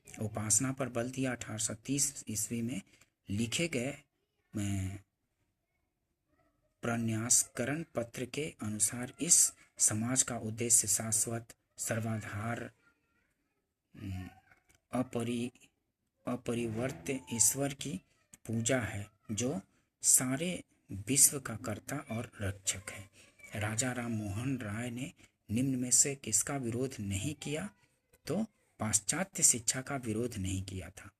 S1: उपासना पर बल दिया। 1830 ईस्वी में लिखे गए प्रन्यासकरण पत्र के अनुसार इस समाज का उद्देश्य शाश्वत, सर्वाधार, अपरिवर्त्य ईश्वर की पूजा है, जो सारे विश्व का कर्ता और रक्षक है। राजा राम मोहन राय ने निम्न में से किसका विरोध नहीं किया? तो पाश्चात्य शिक्षा का विरोध नहीं किया था।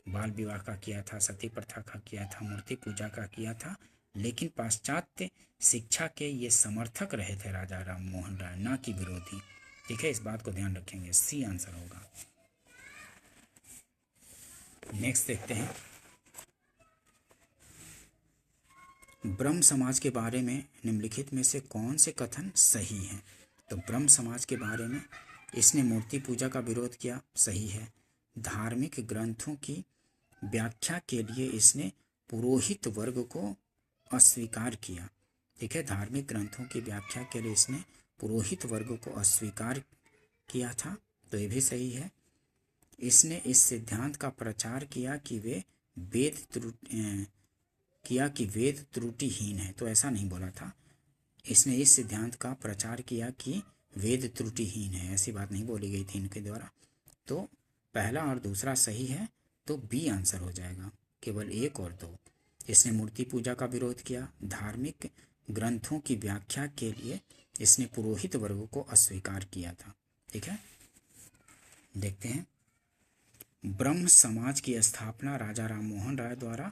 S1: बाल विवाह का किया था, सती प्रथा का किया था, मूर्ति पूजा का किया था, लेकिन पाश्चात्य शिक्षा के ये समर्थक रहे थे राजा राम मोहन राय, ना कि विरोधी। ठीक है, इस बात को ध्यान रखेंगे, सी आंसर होगा। नेक्स्ट देखते हैं, ब्रह्म समाज के बारे में निम्नलिखित में से कौन से कथन सही हैं? तो ब्रह्म समाज के बारे में, इसने मूर्ति पूजा का विरोध किया, सही है। धार्मिक ग्रंथों की व्याख्या के लिए इसने पुरोहित वर्ग को अस्वीकार किया। ठीक है, धार्मिक ग्रंथों की व्याख्या के लिए इसने पुरोहित वर्ग को अस्वीकार किया था, तो ये भी सही है। इसने इस सिद्धांत का प्रचार किया कि वेद त्रुटिहीन है, तो ऐसा नहीं बोला था। इसने इस सिद्धांत का प्रचार किया कि वेद त्रुटिहीन है, ऐसी बात नहीं बोली गई थी इनके द्वारा। तो पहला और दूसरा सही है, तो बी आंसर हो जाएगा, केवल 1 और 2। इसने मूर्ति पूजा का विरोध किया। धार्मिक ग्रंथों की व्याख्या के लिए इसने पुरोहित वर्ग को अस्वीकार किया था। ठीक है, देखते हैं, ब्रह्म समाज की स्थापना राजा राम मोहन राय द्वारा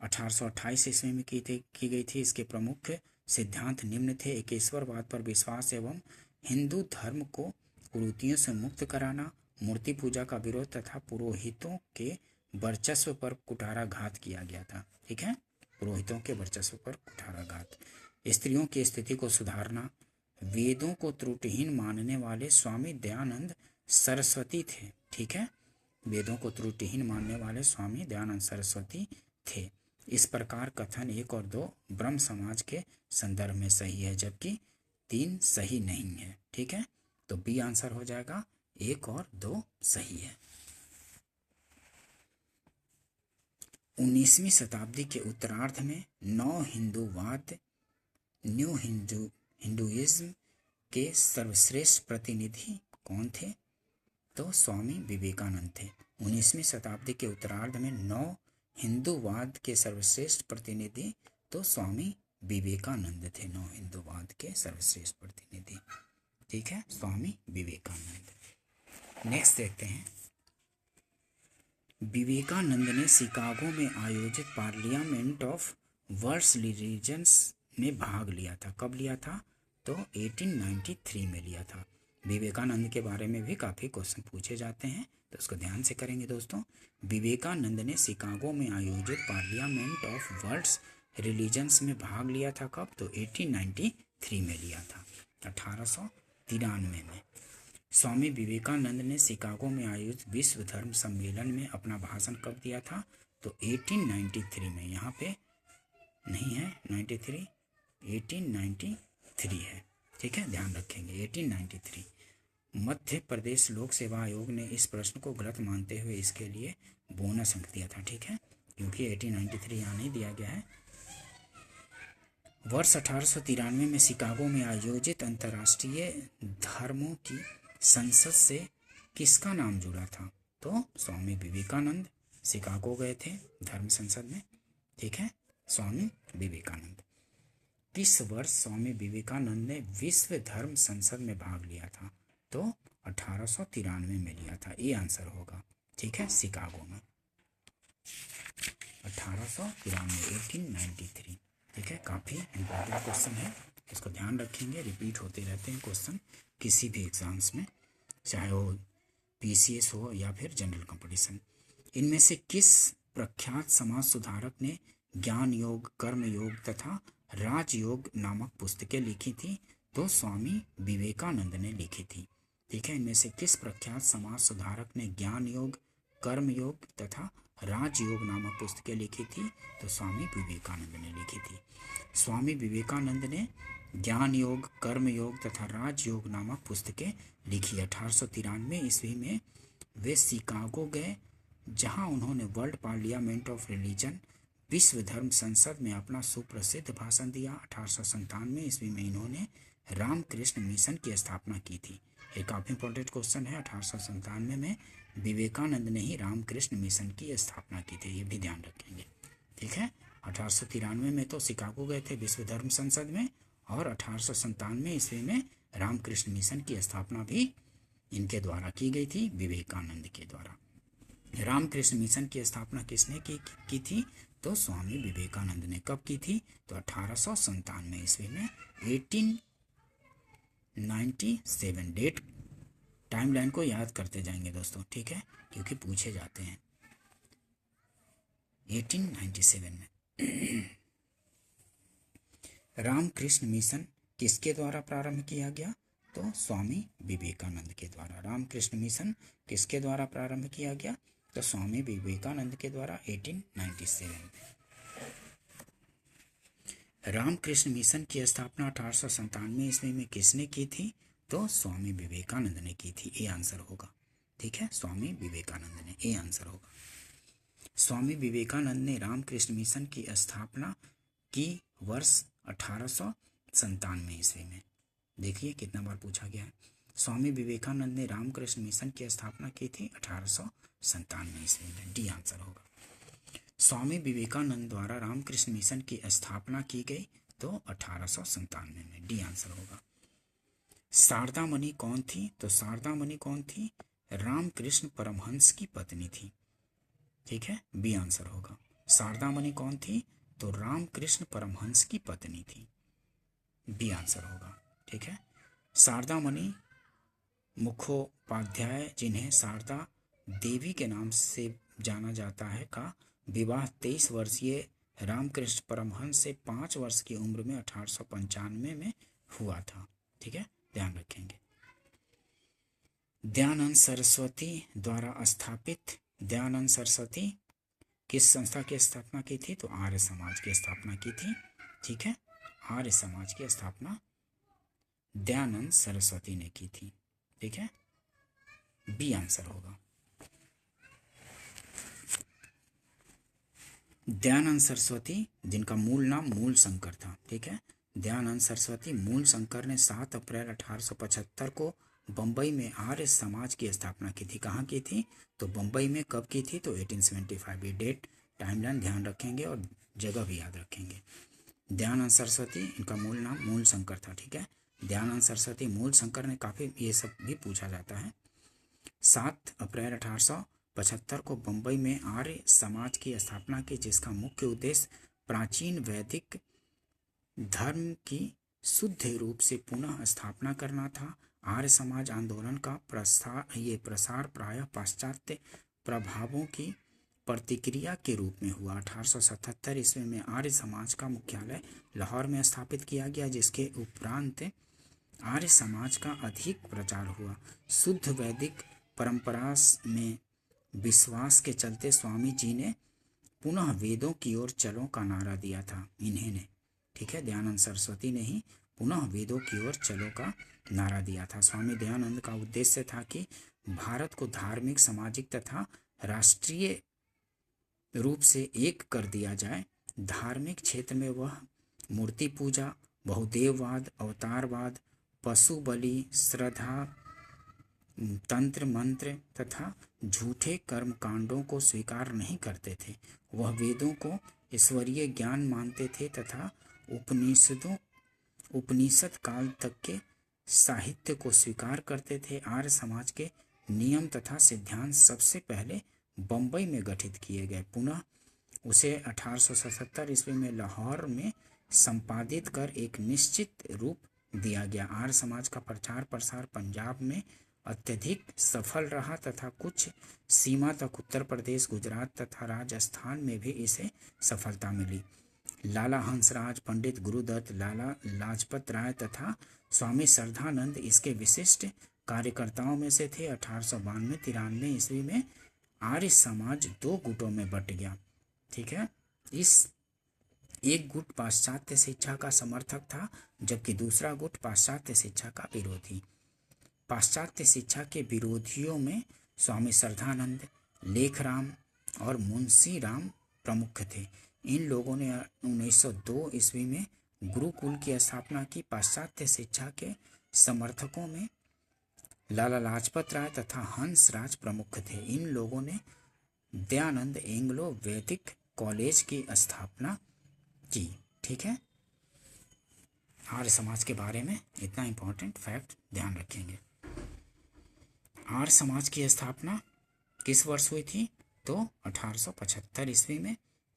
S1: 1828 ईस्वी में की गई थी। इसके प्रमुख सिद्धांत निम्न थे: एकेश्वरवाद पर विश्वास एवं हिंदू धर्म को कुरीतियों से मुक्त कराना, मूर्ति पूजा का विरोध तथा पुरोहितों के वर्चस्व पर कुठाराघात किया गया था। ठीक है, पुरोहितों के वर्चस्व पर कुठाराघात। स्त्रियों की स्थिति को सुधारना। वेदों को त्रुटिहीन मानने वाले स्वामी दयानंद सरस्वती थे। ठीक है, वेदों को त्रुटिहीन मानने वाले स्वामी दयानंद सरस्वती थे। इस प्रकार कथन 1 और 2 ब्रह्म समाज के संदर्भ में सही है, जबकि 3 सही नहीं है। ठीक है, तो बी आंसर हो जाएगा, 1 और 2 सही है। 19वीं शताब्दी के उत्तरार्ध में नव हिंदूवाद, न्यू हिंदुइज्म के सर्वश्रेष्ठ प्रतिनिधि कौन थे? तो स्वामी विवेकानंद थे। 19वीं शताब्दी के उत्तरार्ध में नव हिंदूवाद के सर्वश्रेष्ठ प्रतिनिधि तो स्वामी विवेकानंद थे। नव हिंदूवाद के सर्वश्रेष्ठ प्रतिनिधि, ठीक है, स्वामी विवेकानंद। नेक्स्ट देखते हैं, विवेकानंद ने शिकागो में आयोजित पार्लियामेंट ऑफ वर्ल्ड रिलीजन्स में भाग लिया था। कब लिया था? तो 1893 में लिया था। विवेकानंद के बारे में भी काफ़ी क्वेश्चन पूछे जाते हैं, तो उसको ध्यान से करेंगे दोस्तों। विवेकानंद ने शिकागो में आयोजित पार्लियामेंट ऑफ वर्ल्ड रिलीजन्स में भाग लिया था। कब? तो 1893 में लिया था, 1893 में। स्वामी विवेकानंद ने शिकागो में आयोजित विश्व धर्म सम्मेलन में अपना भाषण कब दिया था? तो 1893 में। यहाँ पे नहीं है 93, 1893 है। ठीक है, ध्यान रखेंगे 1893। मध्य प्रदेश लोक सेवा आयोग ने इस प्रश्न को गलत मानते हुए इसके लिए बोनस अंक दिया था। ठीक है, क्योंकि 1893 यहाँ नहीं दिया गया है। वर्ष 1893 में शिकागो में आयोजित अंतर्राष्ट्रीय धर्मों की संसद से किसका नाम जुड़ा था? तो स्वामी विवेकानंद शिकागो गए थे धर्म संसद में। ठीक है, स्वामी विवेकानंद। किस वर्ष स्वामी विवेकानंद ने विश्व धर्म संसद में भाग लिया था? तो 1893 में लिया था। ये आंसर होगा। ठीक है, शिकागो में 1893, 1893। ठीक है, काफ़ी इंपॉर्टेंट क्वेश्चन है, इसको ध्यान रखेंगे। रिपीट होते रहते हैं क्वेश्चन किसी भी एग्जाम्स में, चाहे वो पीसीएस हो या फिर जनरल कंपटीशन। इनमें से किस प्रख्यात समाज सुधारक ने ज्ञान योग, कर्म योग तथा राजयोग नामक पुस्तकें लिखी थी? तो स्वामी विवेकानंद ने लिखी थी। ठीक है, इनमें से किस प्रख्यात समाज सुधारक ने ज्ञान योग, कर्म योग तथा राजयोग नामक पुस्तकें लिखी थी? तो स्वामी विवेकानंद ने लिखी थी। स्वामी विवेकानंद ने ज्ञान योग, कर्म योग तथा राजयोग नामक पुस्तकें लिखी। 1893 ईस्वी में वे शिकागो गए, जहां उन्होंने वर्ल्ड पार्लियामेंट ऑफ रिलीजन, विश्व धर्म संसद में अपना सुप्रसिद्ध भाषण दिया। 1897 ईस्वी में इन्होंने रामकृष्ण मिशन की स्थापना की थी। ये काफ़ी इंपॉर्टेंट क्वेश्चन है। 1897 में विवेकानंद ने ही रामकृष्ण मिशन की स्थापना की थी, ये भी ध्यान रखेंगे। ठीक है, 1893 में तो शिकागो गए थे विश्व धर्म संसद में, और 1897 ईस्वी में रामकृष्ण मिशन की स्थापना भी इनके द्वारा की गई थी, विवेकानंद के द्वारा। रामकृष्ण मिशन की स्थापना किसने की थी? तो स्वामी विवेकानंद ने। कब की थी? तो 1897 ईस्वी में, 1897। डेट टाइमलाइन को याद करते जाएंगे दोस्तों, ठीक है, क्योंकि पूछे जाते हैं। 1897 में। रामकृष्ण मिशन किसके द्वारा प्रारंभ किया गया? तो स्वामी विवेकानंद के द्वारा। रामकृष्ण मिशन किसके द्वारा प्रारंभ किया गया? तो स्वामी विवेकानंद के द्वारा 1897 में। रामकृष्ण मिशन की स्थापना 1897 ईस्वी में किसने की थी? तो स्वामी विवेकानंद ने की थी। ये आंसर होगा। ठीक है, स्वामी विवेकानंद ने, ये आंसर होगा। स्वामी विवेकानंद ने रामकृष्ण मिशन की स्थापना की वर्ष 1897 ईस्वी में। देखिए कितना बार पूछा गया है। स्वामी विवेकानंद ने रामकृष्ण मिशन की स्थापना की थी 1897 ईस्वी में। डी आंसर होगा। स्वामी विवेकानंद द्वारा रामकृष्ण मिशन की स्थापना की गई तो 1897 में। डी आंसर होगा। शारदा मणि कौन थी? तो शारदा मणि कौन थी? रामकृष्ण परमहंस की पत्नी थी। ठीक है, बी आंसर होगा। शारदा मणि कौन थी? तो रामकृष्ण परमहंस की पत्नी थी। बी आंसर होगा। ठीक है। शारदा मणि मुखोपाध्याय, जिन्हें शारदा देवी के नाम से जाना जाता है, का विवाह 23 वर्षीय रामकृष्ण परमहंस से 5 वर्ष की उम्र में 1895 में हुआ था। ठीक है, ध्यान रखेंगे। दयानंद सरस्वती द्वारा स्थापित, दयानंद सरस्वती किस संस्था की स्थापना की थी? तो आर्य समाज की स्थापना की थी। ठीक है, आर्य समाज की स्थापना दयानंद सरस्वती ने की थी। ठीक है, बी आंसर होगा। दयानंद सरस्वती, जिनका मूल नाम मूल शंकर था। ठीक है, दयानंद सरस्वती मूल शंकर ने 7 अप्रैल 1875 को बम्बई में आर्य समाज की स्थापना की थी। कहाँ की थी? तो बम्बई में। कब की थी? तो 1875। ये डेट, टाइमलाइन ध्यान रखेंगे और जगह भी याद रखेंगे। दयानंद सरस्वती, इनका मूल नाम मूल शंकर था। ठीक है, दयानंद सरस्वती मूल शंकर ने, काफ़ी ये सब भी पूछा जाता है। 7 अप्रैल 1875 को बम्बई में आर्य समाज की स्थापना की, जिसका मुख्य उद्देश्य प्राचीन वैदिक धर्म की शुद्ध रूप से पुनः स्थापना करना था। आर्य समाज आंदोलन का प्रसार प्रायः पाश्चात्य प्रभावों की प्रतिक्रिया के रूप में हुआ। 1877 ईस्वी में आर्य समाज का मुख्यालय लाहौर में स्थापित किया गया, जिसके उपरांत आर्य समाज का अधिक प्रचार हुआ। शुद्ध वैदिक परंपरा में विश्वास के चलते स्वामी जी ने पुनः वेदों की ओर चलो का नारा दिया था। इन्हें ने, ठीक है, दयानंद सरस्वती ने ही पुनः वेदों की ओर चलो का नारा दिया था। स्वामी दयानंद का उद्देश्य था कि भारत को धार्मिक, सामाजिक तथा राष्ट्रीय रूप से एक कर दिया जाए। धार्मिक क्षेत्र में वह मूर्ति पूजा, बहुदेववाद, अवतारवाद, पशु बलि, श्रद्धा, तंत्र मंत्र तथा झूठे कर्म कांडों को स्वीकार नहीं करते थे। वह वेदों को ईश्वरीय ज्ञान मानते थे तथा उपनिषद काल तक के साहित्य को स्वीकार करते थे। आर्य समाज के नियम तथा सिद्धांत सबसे पहले बम्बई में गठित किए गए, पुनः उसे 1877 ईस्वी में लाहौर में संपादित कर एक निश्चित रूप दिया गया। आर्य समाज का प्रचार प्रसार पंजाब में अत्यधिक सफल रहा तथा कुछ सीमा तक उत्तर प्रदेश, गुजरात तथा राजस्थान में भी इसे सफलता मिली। लाला हंसराज, पंडित गुरुदत्त, लाला लाजपत राय तथा स्वामी श्रद्धानंद इसके विशिष्ट कार्यकर्ताओं में से थे। 1892-93 ईस्वी में आर्य समाज 2 गुटों में बट गया। ठीक है, इस एक गुट पाश्चात्य शिक्षा का समर्थक था, जबकि दूसरा गुट पाश्चात्य शिक्षा का विरोधी। पाश्चात्य शिक्षा के विरोधियों में स्वामी श्रद्धानंद, लेखराम और मुंशी राम प्रमुख थे। इन लोगों ने 1902 ईस्वी में गुरुकुल की स्थापना की। पाश्चात्य शिक्षा के समर्थकों में लाला लाजपत राय तथा हंस राज प्रमुख थे। इन लोगों ने दयानंद एंग्लो वैदिक कॉलेज की स्थापना की। ठीक है, आर्य समाज के बारे में इतना इंपॉर्टेंट फैक्ट ध्यान रखेंगे। आर्य समाज की स्थापना किस वर्ष हुई थी? तो 1875 ईस्वी में।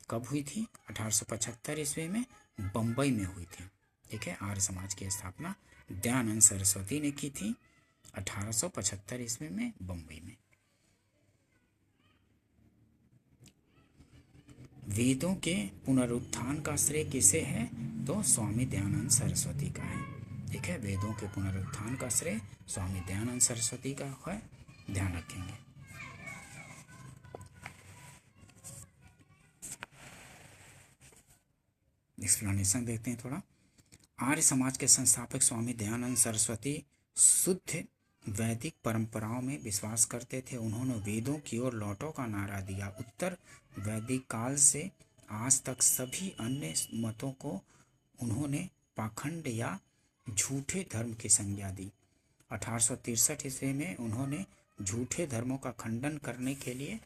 S1: कब हुई थी? 1875 ईस्वी में बम्बई में हुई थी। ठीक है, आर्य समाज की स्थापना दयानंद सरस्वती ने की थी 1875 ईस्वी में बम्बई में। वेदों के पुनरुत्थान का श्रेय किसे है? तो स्वामी दयानंद सरस्वती का है। ठीक है, वेदों के पुनरुत्थान का श्रेय स्वामी दयानंद सरस्वती का है, ध्यान रखेंगे। एक्सप्लेनेशन देखते हैं थोड़ा। आर्य समाज के संस्थापक स्वामी दयानंद सरस्वती शुद्ध वैदिक परंपराओं में विश्वास करते थे। उन्होंने वेदों की ओर लौटो का नारा दिया। उत्तर वैदिक काल से आज तक सभी अन्य मतों को उन्होंने पाखंड या झूठे धर्म की संज्ञा दी। 1863 ईस्वी में उन्होंने झूठे धर्मों का खंडन करने के लिए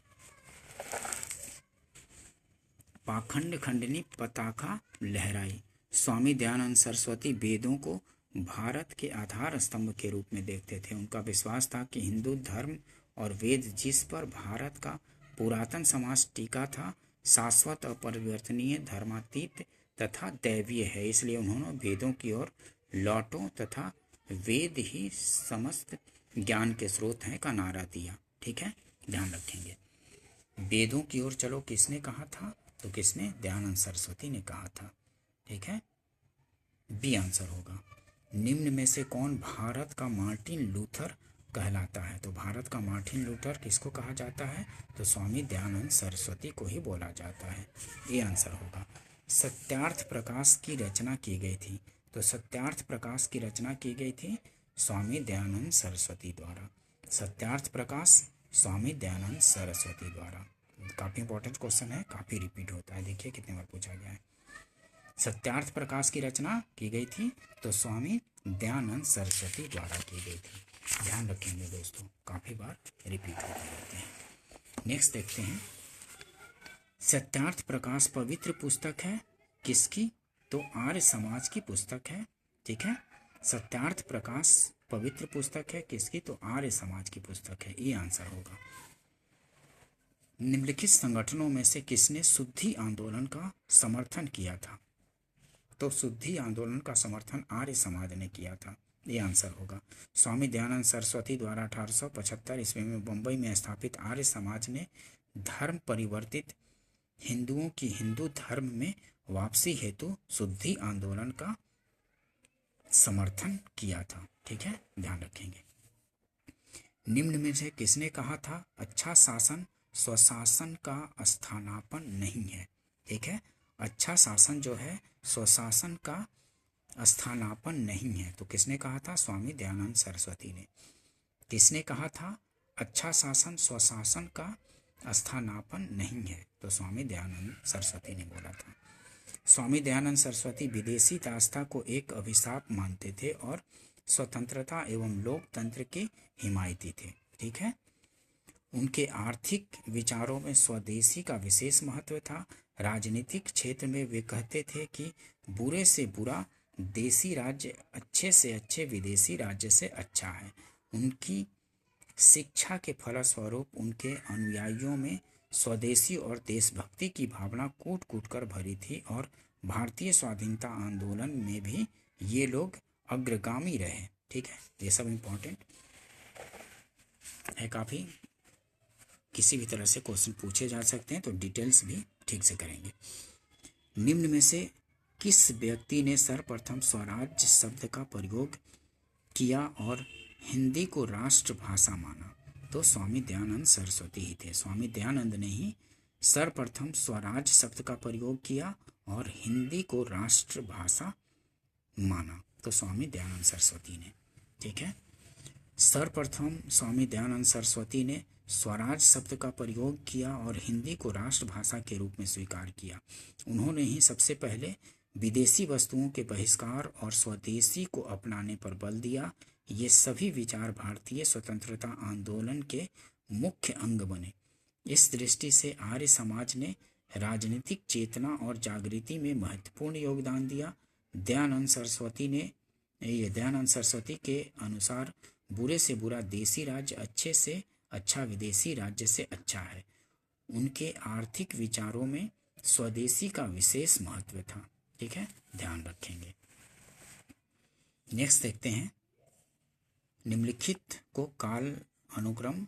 S1: पाखंड खंडनी पताका लहराई। स्वामी दयानंद सरस्वती वेदों को भारत के आधार स्तंभ के रूप में देखते थे। उनका विश्वास था कि हिंदू धर्म और वेद जिस पर भारत का पुरातन समाज टिका था, शाश्वत, अपरिवर्तनीय, धर्मातीत तथा दैवीय है। इसलिए उन्होंने वेदों की ओर लौटो तथा वेद ही समस्त ज्ञान के स्रोत हैं का नारा दिया। ठीक है, ध्यान रखेंगे। वेदों की ओर चलो किसने कहा था? तो किसने? दयानंद सरस्वती ने कहा था। ठीक है, बी आंसर होगा। निम्न में से कौन भारत का मार्टिन लूथर कहलाता है? तो भारत का मार्टिन लूथर किसको कहा जाता है? तो स्वामी दयानंद सरस्वती को ही बोला जाता है। ये आंसर होगा। सत्यार्थ प्रकाश की रचना की गई थी। तो सत्यार्थ प्रकाश की रचना की गई थी स्वामी दयानंद सरस्वती द्वारा। सत्यार्थ प्रकाश स्वामी दयानंद सरस्वती द्वारा। काफ़ी इंपॉर्टेंट क्वेश्चन है, काफ़ी रिपीट होता है। देखिए कितने बार पूछा गया है। सत्यार्थ प्रकाश की रचना की गई थी तो स्वामी दयानंद सरस्वती द्वारा की गई थी। ध्यान रखेंगे दोस्तों, काफ़ी बार रिपीट होते रहते हैं। नेक्स्ट देखते हैं, सत्यार्थ प्रकाश पवित्र पुस्तक है किसकी? तो आर्य समाज की पुस्तक है। ठीक है, सत्यार्थ प्रकाश पवित्र पुस्तक है किसकी? तो आर्य समाज की पुस्तक है। ये आंसर होगा। निम्नलिखित संगठनों में से किसने शुद्धि आंदोलन का समर्थन किया था? तो शुद्धि आंदोलन का समर्थन आर्य समाज ने किया था। ये आंसर होगा। स्वामी दयानंद सरस्वती द्वारा 1875 ईस्वी में बंबई में स्थापित आर्य समाज ने धर्म परिवर्तित हिंदुओं की हिंदू धर्म में वापसी हेतु शुद्धि आंदोलन का समर्थन किया था। ठीक है, ध्यान रखेंगे। निम्न में से किसने कहा था अच्छा शासन स्वशासन का स्थानापन नहीं है? ठीक है, अच्छा शासन जो है स्वशासन का स्थानापन नहीं है। तो किसने कहा था? स्वामी दयानंद सरस्वती ने। किसने कहा था अच्छा शासन स्वशासन का स्थानापन नहीं है? तो स्वामी दयानंद सरस्वती ने बोला था। स्वामी दयानंद सरस्वती विदेशी दासता को एक अभिशाप मानते थे और स्वतंत्रता एवं लोकतंत्र के हिमायती थे। ठीक है, उनके आर्थिक विचारों में स्वदेशी का विशेष महत्व था। राजनीतिक क्षेत्र में वे कहते थे कि बुरे से बुरा देसी राज्य अच्छे से अच्छे विदेशी राज्य से अच्छा है। उनकी शिक्षा के फलस्वरूप उनके अनुयायियों में स्वदेशी और देशभक्ति की भावना कूट कूट कर भरी थी और भारतीय स्वाधीनता आंदोलन में भी ये लोग अग्रगामी रहे। ठीक है, ये सब इम्पोर्टेंट है काफ़ी। किसी भी तरह से क्वेश्चन पूछे जा सकते हैं तो डिटेल्स भी ठीक से करेंगे। निम्न में से किस व्यक्ति ने सर्वप्रथम स्वराज्य शब्द का प्रयोग किया और हिंदी को राष्ट्रभाषा माना? तो स्वामी दयानंद सरस्वती ही थे। स्वामी दयानंद ने ही सर्वप्रथम स्वराज्य शब्द का प्रयोग किया और हिंदी को राष्ट्रभाषा माना। तो स्वामी दयानंद सरस्वती ने। ठीक है, सर्वप्रथम स्वामी दयानंद सरस्वती ने स्वराज शब्द का प्रयोग किया और हिंदी को राष्ट्रभाषा के रूप में स्वीकार किया। उन्होंने ही सबसे पहले विदेशी वस्तुओं के बहिष्कार और स्वदेशी को अपनाने पर बल दिया। ये सभी विचार भारतीय स्वतंत्रता आंदोलन के मुख्य अंग बने। इस दृष्टि से आर्य समाज ने राजनीतिक चेतना और जागृति में महत्वपूर्ण योगदान दिया। दयानंद सरस्वती के अनुसार बुरे से बुरा देसी राज्य अच्छे से अच्छा विदेशी राज्य से अच्छा है। उनके आर्थिक विचारों में स्वदेशी का विशेष महत्व था। ठीक है, ध्यान रखेंगे। नेक्स्ट देखते हैं, निम्नलिखित को काल अनुक्रम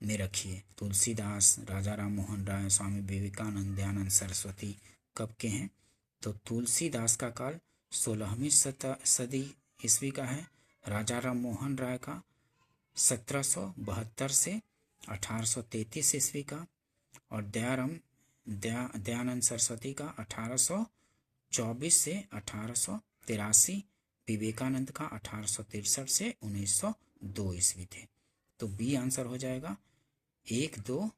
S1: में रखिए। तुलसीदास, राजा राम मोहन राय, स्वामी विवेकानंद, दयानंद सरस्वती कब के हैं? तो तुलसीदास का काल 16वीं सदी ईस्वी का है। राजा राम मोहन राय का 1772 से 1833 ईस्वी का और दयानंद सरस्वती का 1824 से 1883, विवेकानंद का 1863 से 1902 ईस्वी थे। तो बी आंसर हो जाएगा 1, 2।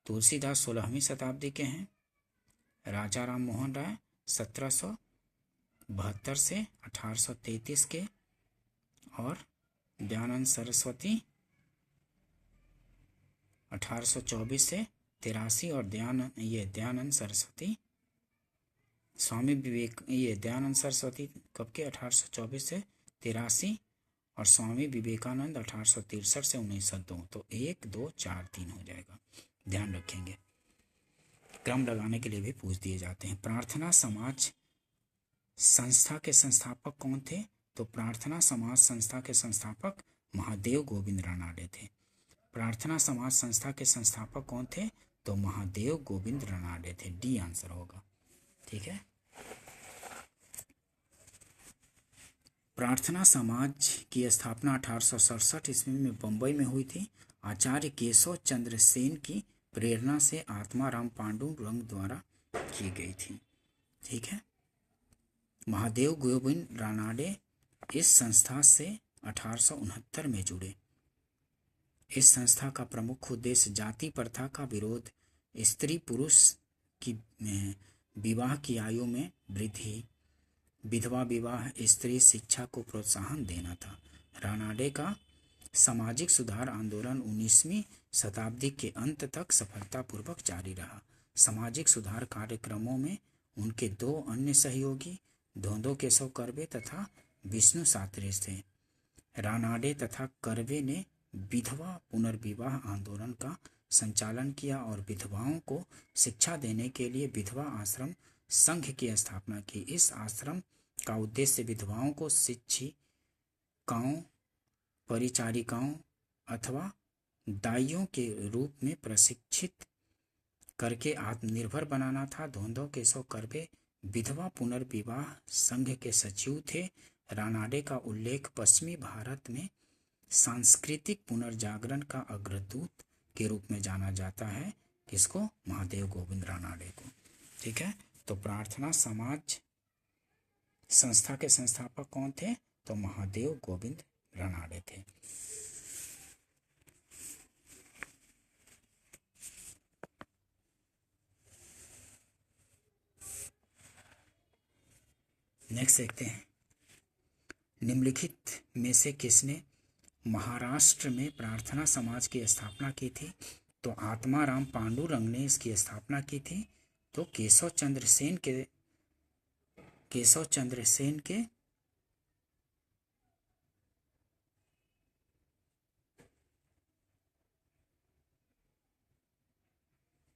S1: तुलसीदास 16वीं शताब्दी के हैं, राजा राम मोहन राय 1772 से 1833 के और दयानंद सरस्वती 1824 से 83 और दयानंद सरस्वती दयानंद सरस्वती कब के? 1824 से 83 और स्वामी विवेकानंद 1863 से 1902। तो 1, 2, 4, 3 हो जाएगा। ध्यान रखेंगे। क्रम लगाने के लिए भी पूछ दिए जाते हैं। प्रार्थना समाज संस्था के संस्थापक कौन थे? तो प्रार्थना समाज संस्था के संस्थापक महादेव गोविंद रानाडे थे। प्रार्थना समाज संस्था के संस्थापक कौन थे? तो महादेव गोविंद रानाडे थे। डी आंसर होगा। ठीक है। प्रार्थना समाज की स्थापना 1867 ईस्वी में बंबई में हुई थी। आचार्य केशव चंद्र सेन की प्रेरणा से आत्माराम पांडुरंग द्वारा की गई थी। ठीक है। महादेव गोविंद रानाडे इस संस्था से 1869 में जुड़े। इस संस्था का प्रमुख उद्देश्य जाति प्रथा का विरोध, स्त्री पुरुष की विवाह की आयु में वृद्धि, विधवा विवाह, स्त्री शिक्षा को प्रोत्साहन देना था। रानाडे का सामाजिक सुधार आंदोलन 19वीं शताब्दी के अंत तक सफलतापूर्वक जारी रहा। सामाजिक सुधार कार्यक्रमों में उनके दो अन्य सहयोगी धोंदो केशव कर्वे तथा विष्णु सातरे थे। रानाडे तथा कर्वे ने विधवा पुनर्विवाह आंदोलन का संचालन किया और विधवाओं को शिक्षा देने के लिए विधवा आश्रम संघ की स्थापना की। इस आश्रम का उद्देश्य विधवाओं को शिक्षिकाओं, परिचारिकाओं अथवा दाइयों के रूप में प्रशिक्षित करके आत्मनिर्भर बनाना था। धोंदो केशव कर्वे विधवा पुनर्विवाह संघ के सचिव थे। रानाडे का उल्लेख पश्चिमी भारत में सांस्कृतिक पुनर्जागरण का अग्रदूत के रूप में जाना जाता है। किसको? महादेव गोविंद रानाडे को। ठीक है। तो प्रार्थना समाज संस्था के संस्थापक कौन थे? तो महादेव गोविंद रानाडे थे। नेक्स्ट देखते हैं, निम्नलिखित में से किसने महाराष्ट्र में प्रार्थना समाज की स्थापना की थी? तो आत्माराम पांडुरंग ने इसकी स्थापना की थी। तो केशव चंद्र सेन के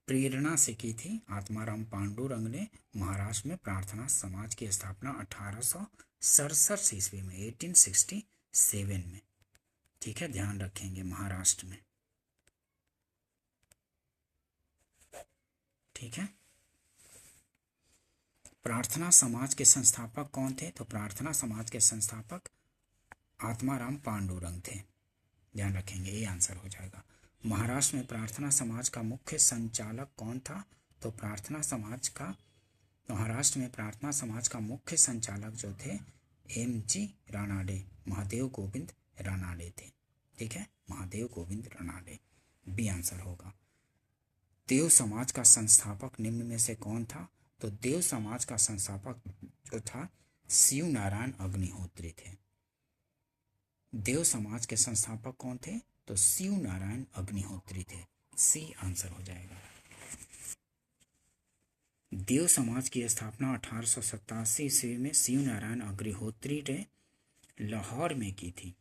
S1: प्रेरणा से की थी। आत्माराम पांडुरंग ने महाराष्ट्र में प्रार्थना समाज की स्थापना 1867 ईस्वी में 1867 में। ठीक है, ध्यान रखेंगे महाराष्ट्र में। ठीक है। प्रार्थना समाज के संस्थापक कौन थे? तो प्रार्थना समाज के संस्थापक आत्माराम पांडुरंग थे। ध्यान रखेंगे, ये आंसर हो जाएगा। महाराष्ट्र में प्रार्थना समाज का मुख्य संचालक कौन था? तो महाराष्ट्र में प्रार्थना समाज का मुख्य संचालक जो थे एम.जी. रानाडे, महादेव गोविंद रानाडे थे। ठीक है, महादेव गोविंद रानाडे। बी आंसर होगा। देव समाज का संस्थापक निम्न में से कौन था? तो देव समाज का संस्थापक जो था शिव नारायण अग्निहोत्री थे। देव समाज के संस्थापक कौन थे? तो शिव नारायण अग्निहोत्री थे। सी आंसर हो जाएगा। देव समाज की स्थापना 1887 ईस्वी में शिव नारायण अग्निहोत्री ने लाहौर में की थी।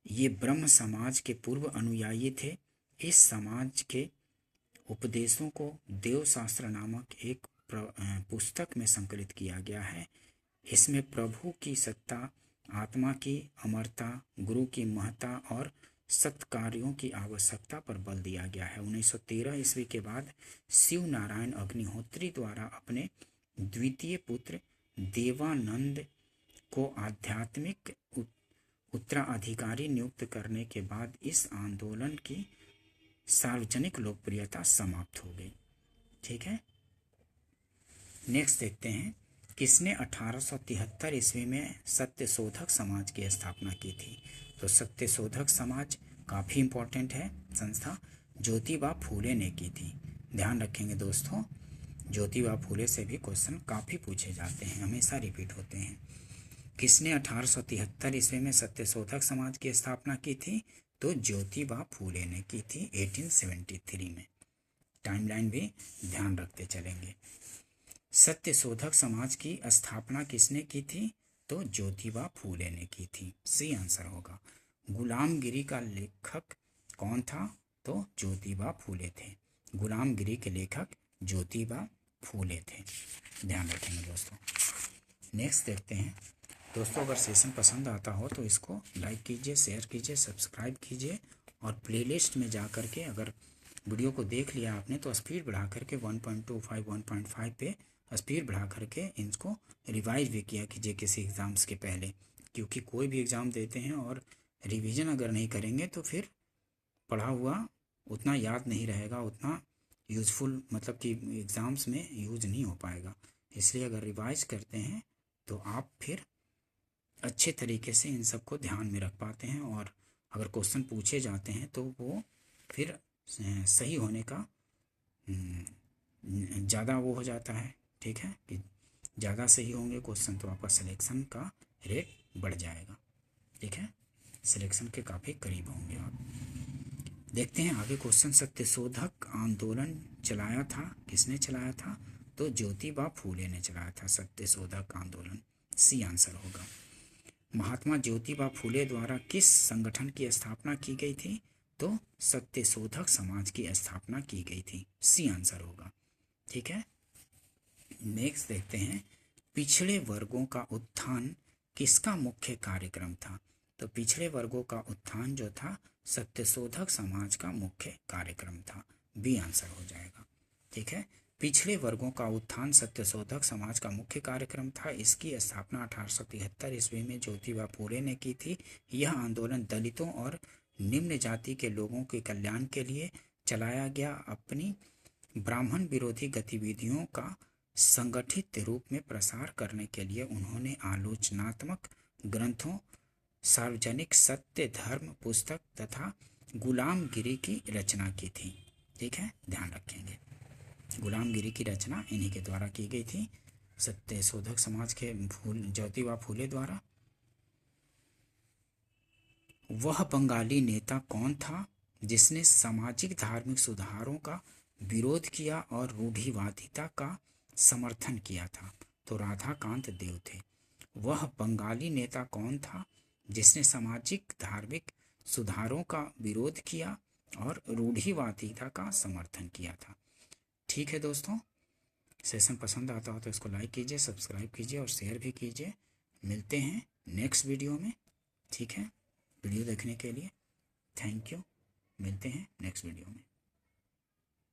S1: ये ब्रह्म समाज के पूर्व अनुयायी थे। इस समाज के उपदेशों को देव शास्त्र नामक एक पुस्तक में संकलित किया गया है। इसमें प्रभु की सत्ता, आत्मा की अमरता, गुरु की महत्ता और सत्कार्यों की आवश्यकता पर बल दिया गया है। 1913 ईस्वी के बाद शिव नारायण अग्निहोत्री द्वारा अपने द्वितीय पुत्र देवानंद को आध्यात्मिक उत्तराधिकारी नियुक्त करने के बाद इस आंदोलन की सार्वजनिक लोकप्रियता समाप्त हो गई। ठीक है, नेक्स्ट देखते हैं, किसने 1873 ईस्वी में सत्यशोधक समाज की स्थापना की थी? तो सत्यशोधक समाज काफ़ी इम्पोर्टेंट है संस्था, ज्योतिबा फूले ने की थी। ध्यान रखेंगे दोस्तों, ज्योतिबा फूले से भी क्वेश्चन काफ़ी पूछे जाते हैं, हमेशा रिपीट होते हैं। किसने 1873 ईस्वी में सत्यशोधक समाज की स्थापना की थी? तो ज्योतिबा फूले ने की थी 1873 में। टाइमलाइन भी ध्यान रखते चलेंगे। सत्यशोधक समाज की स्थापना किसने की थी? तो ज्योतिबा फूले ने की थी। सी आंसर होगा। गुलामगिरी का लेखक कौन था? तो ज्योतिबा फूले थे। गुलामगिरी के लेखक ज्योतिबा फूले थे। ध्यान रखेंगे दोस्तों। नेक्स्ट देखते हैं दोस्तों, अगर सेशन पसंद आता हो तो इसको लाइक कीजिए, शेयर कीजिए, सब्सक्राइब कीजिए और प्लेलिस्ट में जा कर के अगर वीडियो को देख लिया आपने तो स्पीड बढ़ा करके 1.25 1.5 पे स्पीड बढ़ा करके इनको रिवाइज भी किया कीजिए किसी एग्ज़ाम्स के पहले, क्योंकि कोई भी एग्ज़ाम देते हैं और रिवीजन अगर नहीं करेंगे तो फिर पढ़ा हुआ उतना याद नहीं रहेगा, उतना यूज़फुल मतलब कि एग्ज़ाम्स में यूज नहीं हो पाएगा। इसलिए अगर रिवाइज करते हैं तो आप फिर अच्छे तरीके से इन सब को ध्यान में रख पाते हैं और अगर क्वेश्चन पूछे जाते हैं तो वो फिर सही होने का ज़्यादा वो हो जाता है। ठीक है कि ज़्यादा सही होंगे क्वेश्चन तो आपका सिलेक्शन का रेट बढ़ जाएगा। ठीक है, सिलेक्शन के काफ़ी करीब होंगे आप। देखते हैं आगे क्वेश्चन। सत्यशोधक आंदोलन चलाया था, किसने चलाया था? तो ज्योतिबा फूले ने चलाया था सत्यशोधक आंदोलन। सी आंसर होगा। महात्मा ज्योतिबा फूले द्वारा किस संगठन की स्थापना की गई थी? तो सत्यशोधक समाज की स्थापना की गई थी। सी आंसर होगा। ठीक है, नेक्स्ट देखते हैं पिछड़े वर्गों का उत्थान किसका मुख्य कार्यक्रम था? तो पिछड़े वर्गों का उत्थान जो था सत्यशोधक समाज का मुख्य कार्यक्रम था। बी आंसर हो जाएगा। ठीक है, पिछड़े वर्गों का उत्थान सत्यशोधक समाज का मुख्य कार्यक्रम था। इसकी स्थापना 1873 ईस्वी में ज्योतिबा फूले ने की थी। यह आंदोलन दलितों और निम्न जाति के लोगों के कल्याण के लिए चलाया गया। अपनी ब्राह्मण विरोधी गतिविधियों का संगठित रूप में प्रसार करने के लिए उन्होंने आलोचनात्मक ग्रंथों, सार्वजनिक सत्य धर्म पुस्तक तथा गुलामगिरी की रचना की थी। ठीक है, ध्यान रखेंगे गुलामगिरी की रचना इन्हीं के द्वारा की गई थी, सत्यशोधक समाज के ज्योतिबा फूले द्वारा। वह बंगाली नेता कौन था जिसने सामाजिक धार्मिक सुधारों का विरोध किया और रूढ़िवादिता का समर्थन किया था? तो राधाकांत देव थे। वह बंगाली नेता कौन था जिसने सामाजिक धार्मिक सुधारों का विरोध किया और रूढ़िवादिता का समर्थन किया था? ठीक है दोस्तों, सेशन पसंद आता हो तो इसको लाइक कीजिए, सब्सक्राइब कीजिए और शेयर भी कीजिए। मिलते हैं नेक्स्ट वीडियो में। ठीक है, वीडियो देखने के लिए थैंक यू। मिलते हैं नेक्स्ट वीडियो में।